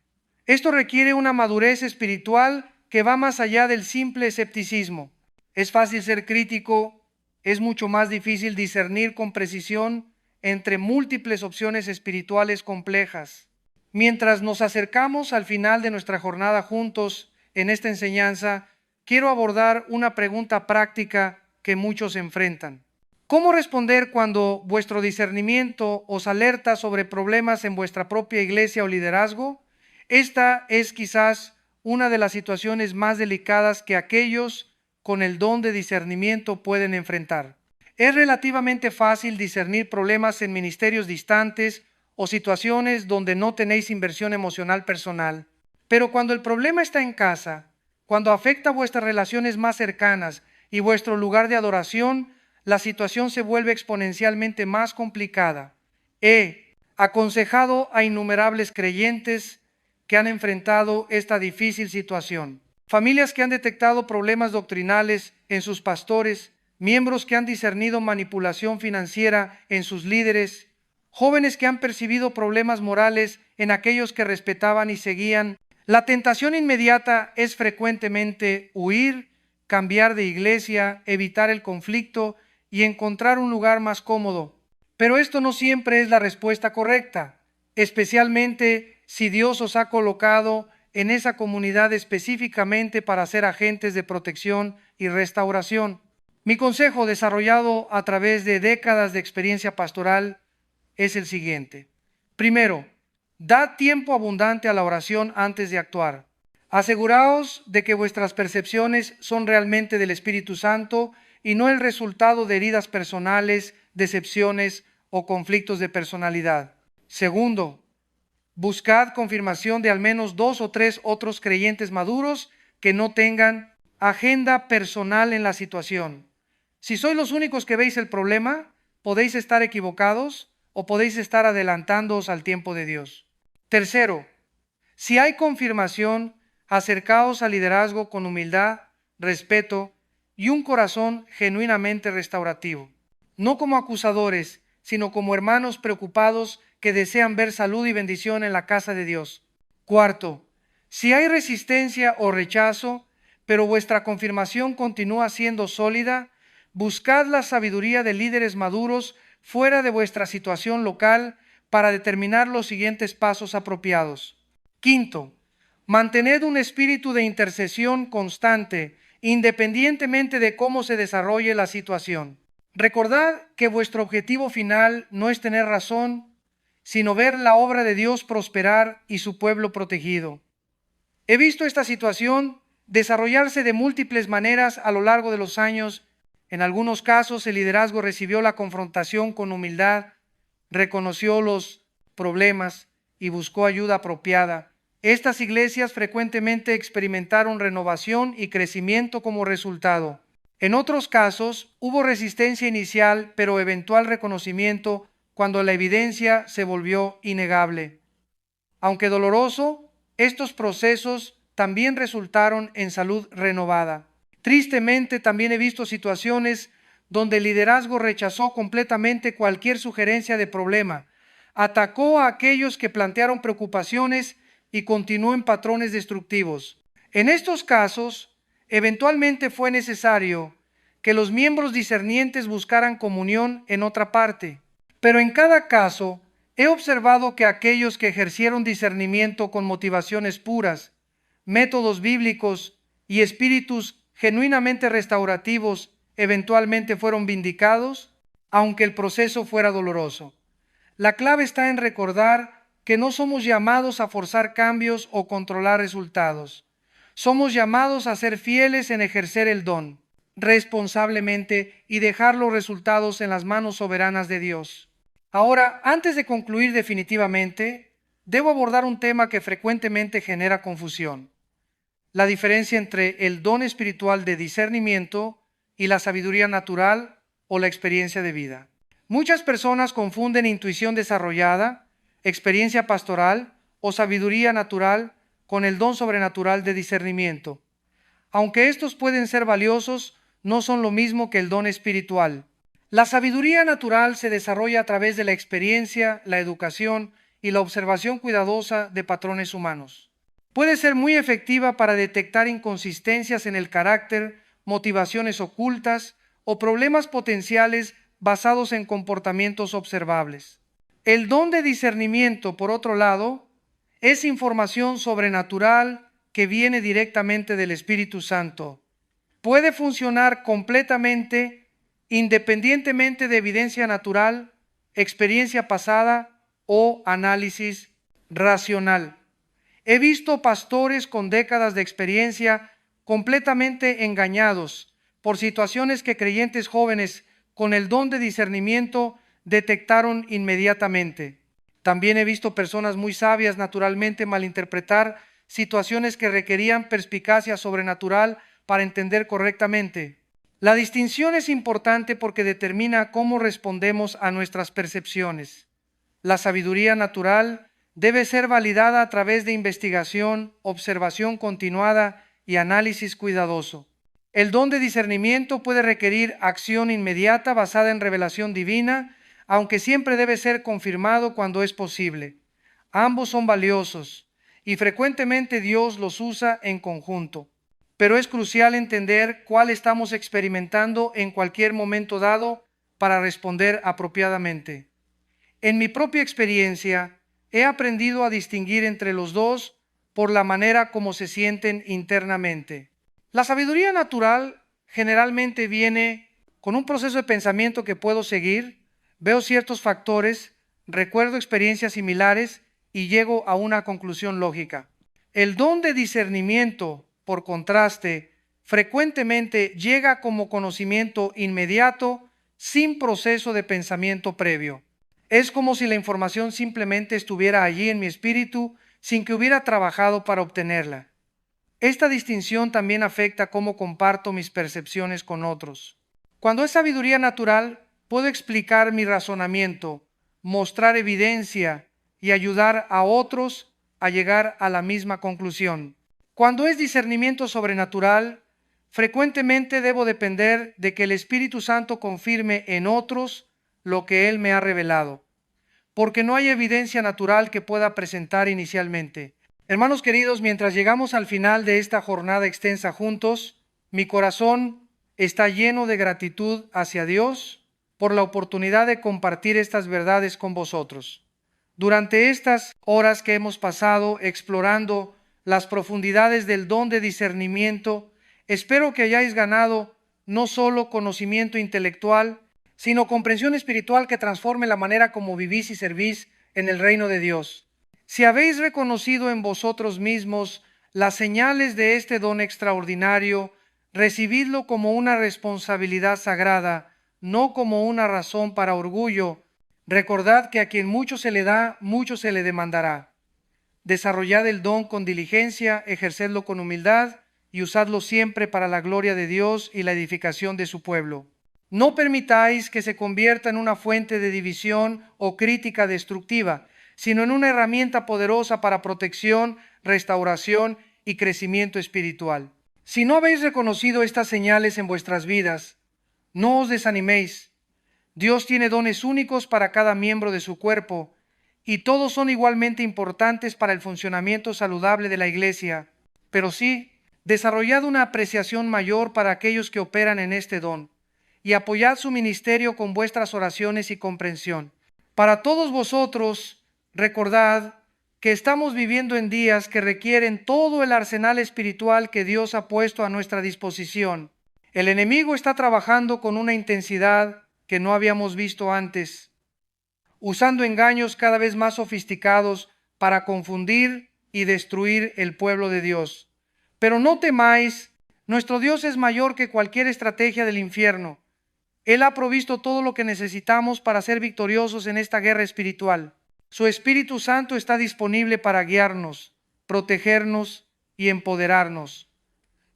Esto requiere una madurez espiritual que va más allá del simple escepticismo. Es fácil ser crítico, es mucho más difícil discernir con precisión entre múltiples opciones espirituales complejas. Mientras nos acercamos al final de nuestra jornada juntos en esta enseñanza, quiero abordar una pregunta práctica que muchos enfrentan. ¿Cómo responder cuando vuestro discernimiento os alerta sobre problemas en vuestra propia iglesia o liderazgo? Esta es quizás una de las situaciones más delicadas que aquellos con el don de discernimiento pueden enfrentar. Es relativamente fácil discernir problemas en ministerios distantes o situaciones donde no tenéis inversión emocional personal. Pero cuando el problema está en casa, cuando afecta vuestras relaciones más cercanas y vuestro lugar de adoración, la situación se vuelve exponencialmente más complicada. He aconsejado a innumerables creyentes que han enfrentado esta difícil situación. Familias que han detectado problemas doctrinales en sus pastores, miembros que han discernido manipulación financiera en sus líderes, jóvenes que han percibido problemas morales en aquellos que respetaban y seguían. La tentación inmediata es frecuentemente huir, cambiar de iglesia, evitar el conflicto y encontrar un lugar más cómodo. Pero esto no siempre es la respuesta correcta, especialmente si Dios os ha colocado en esa comunidad específicamente para ser agentes de protección y restauración. Mi consejo, desarrollado a través de décadas de experiencia pastoral, es el siguiente. Primero, dad tiempo abundante a la oración antes de actuar. Aseguraos de que vuestras percepciones son realmente del Espíritu Santo y no el resultado de heridas personales, decepciones o conflictos de personalidad. Segundo, buscad confirmación de al menos 2 o 3 otros creyentes maduros que no tengan agenda personal en la situación. Si sois los únicos que veis el problema, podéis estar equivocados o podéis estar adelantándoos al tiempo de Dios. Tercero, si hay confirmación, acercaos al liderazgo con humildad, respeto y un corazón genuinamente restaurativo. No como acusadores, sino como hermanos preocupados que desean ver salud y bendición en la casa de Dios. Cuarto, si hay resistencia o rechazo, pero vuestra confirmación continúa siendo sólida, buscad la sabiduría de líderes maduros fuera de vuestra situación local para determinar los siguientes pasos apropiados. Quinto, mantened un espíritu de intercesión constante, independientemente de cómo se desarrolle la situación. Recordad que vuestro objetivo final no es tener razón, sino ver la obra de Dios prosperar y su pueblo protegido. He visto esta situación desarrollarse de múltiples maneras a lo largo de los años. En algunos casos el liderazgo recibió la confrontación con humildad, reconoció los problemas y buscó ayuda apropiada. Estas iglesias frecuentemente experimentaron renovación y crecimiento como resultado. En otros casos hubo resistencia inicial, pero eventual reconocimiento cuando la evidencia se volvió innegable. Aunque doloroso, estos procesos también resultaron en salud renovada. Tristemente, también he visto situaciones donde el liderazgo rechazó completamente cualquier sugerencia de problema, atacó a aquellos que plantearon preocupaciones y continuó en patrones destructivos. En estos casos, eventualmente fue necesario que los miembros discernientes buscaran comunión en otra parte. Pero en cada caso, he observado que aquellos que ejercieron discernimiento con motivaciones puras, métodos bíblicos y espíritus genuinamente restaurativos eventualmente fueron vindicados, aunque el proceso fuera doloroso. La clave está en recordar que no somos llamados a forzar cambios o controlar resultados. Somos llamados a ser fieles en ejercer el don responsablemente y dejar los resultados en las manos soberanas de Dios. Ahora, antes de concluir definitivamente, debo abordar un tema que frecuentemente genera confusión: la diferencia entre el don espiritual de discernimiento y la sabiduría natural o la experiencia de vida. Muchas personas confunden intuición desarrollada, experiencia pastoral o sabiduría natural con el don sobrenatural de discernimiento. Aunque estos pueden ser valiosos, no son lo mismo que el don espiritual. La sabiduría natural se desarrolla a través de la experiencia, la educación y la observación cuidadosa de patrones humanos. Puede ser muy efectiva para detectar inconsistencias en el carácter, motivaciones ocultas o problemas potenciales basados en comportamientos observables. El don de discernimiento, por otro lado, es información sobrenatural que viene directamente del Espíritu Santo. Puede funcionar completamente independientemente de evidencia natural, experiencia pasada o análisis racional. He visto pastores con décadas de experiencia completamente engañados por situaciones que creyentes jóvenes con el don de discernimiento detectaron inmediatamente. También he visto personas muy sabias naturalmente malinterpretar situaciones que requerían perspicacia sobrenatural para entender correctamente. La distinción es importante porque determina cómo respondemos a nuestras percepciones. La sabiduría natural debe ser validada a través de investigación, observación continuada y análisis cuidadoso. El don de discernimiento puede requerir acción inmediata basada en revelación divina, aunque siempre debe ser confirmado cuando es posible. Ambos son valiosos y frecuentemente Dios los usa en conjunto. Pero es crucial entender cuál estamos experimentando en cualquier momento dado para responder apropiadamente. En mi propia experiencia, he aprendido a distinguir entre los dos por la manera como se sienten internamente. La sabiduría natural generalmente viene con un proceso de pensamiento que puedo seguir, veo ciertos factores, recuerdo experiencias similares y llego a una conclusión lógica. El don de discernimiento, por contraste, frecuentemente llega como conocimiento inmediato sin proceso de pensamiento previo. Es como si la información simplemente estuviera allí en mi espíritu sin que hubiera trabajado para obtenerla. Esta distinción también afecta cómo comparto mis percepciones con otros. Cuando es sabiduría natural, puedo explicar mi razonamiento, mostrar evidencia y ayudar a otros a llegar a la misma conclusión. Cuando es discernimiento sobrenatural, frecuentemente debo depender de que el Espíritu Santo confirme en otros lo que Él me ha revelado, porque no hay evidencia natural que pueda presentar inicialmente. Hermanos queridos, mientras llegamos al final de esta jornada extensa juntos, mi corazón está lleno de gratitud hacia Dios por la oportunidad de compartir estas verdades con vosotros. Durante estas horas que hemos pasado explorando las profundidades del don de discernimiento, espero que hayáis ganado no solo conocimiento intelectual, sino comprensión espiritual que transforme la manera como vivís y servís en el reino de Dios. Si habéis reconocido en vosotros mismos las señales de este don extraordinario, recibidlo como una responsabilidad sagrada, no como una razón para orgullo. Recordad que a quien mucho se le da, mucho se le demandará. Desarrollad el don con diligencia, ejercedlo con humildad y usadlo siempre para la gloria de Dios y la edificación de su pueblo. No permitáis que se convierta en una fuente de división o crítica destructiva, sino en una herramienta poderosa para protección, restauración y crecimiento espiritual. Si no habéis reconocido estas señales en vuestras vidas, no os desaniméis. Dios tiene dones únicos para cada miembro de su cuerpo y todos son igualmente importantes para el funcionamiento saludable de la iglesia. Pero sí, desarrollad una apreciación mayor para aquellos que operan en este don y apoyad su ministerio con vuestras oraciones y comprensión. Para todos vosotros, recordad que estamos viviendo en días que requieren todo el arsenal espiritual que Dios ha puesto a nuestra disposición. El enemigo está trabajando con una intensidad que no habíamos visto antes, usando engaños cada vez más sofisticados para confundir y destruir el pueblo de Dios. Pero no temáis, nuestro Dios es mayor que cualquier estrategia del infierno. Él ha provisto todo lo que necesitamos para ser victoriosos en esta guerra espiritual. Su Espíritu Santo está disponible para guiarnos, protegernos y empoderarnos.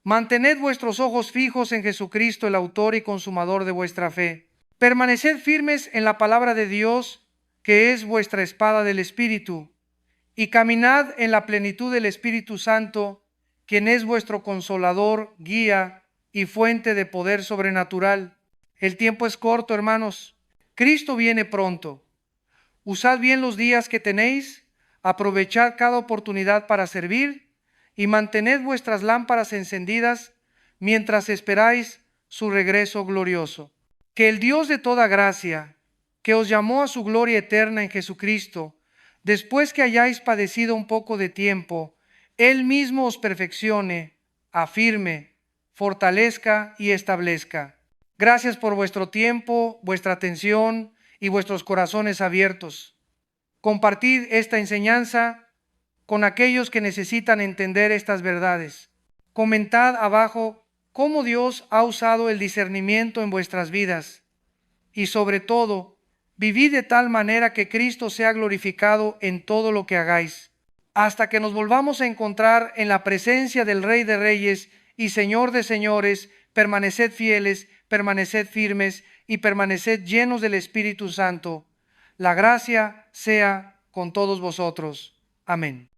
Mantened vuestros ojos fijos en Jesucristo, el autor y consumador de vuestra fe. Permaneced firmes en la palabra de Dios, que es vuestra espada del Espíritu, y caminad en la plenitud del Espíritu Santo, quien es vuestro consolador, guía y fuente de poder sobrenatural. El tiempo es corto, hermanos. Cristo viene pronto. Usad bien los días que tenéis, aprovechad cada oportunidad para servir y mantened vuestras lámparas encendidas mientras esperáis su regreso glorioso. Que el Dios de toda gracia, que os llamó a su gloria eterna en Jesucristo, después que hayáis padecido un poco de tiempo, Él mismo os perfeccione, afirme, fortalezca y establezca. Gracias por vuestro tiempo, vuestra atención y vuestros corazones abiertos. Compartid esta enseñanza con aquellos que necesitan entender estas verdades. Comentad abajo cómo Dios ha usado el discernimiento en vuestras vidas. Y sobre todo, vivid de tal manera que Cristo sea glorificado en todo lo que hagáis. Hasta que nos volvamos a encontrar en la presencia del Rey de Reyes y Señor de Señores, permaneced fieles, permaneced firmes y permaneced llenos del Espíritu Santo. La gracia sea con todos vosotros. Amén.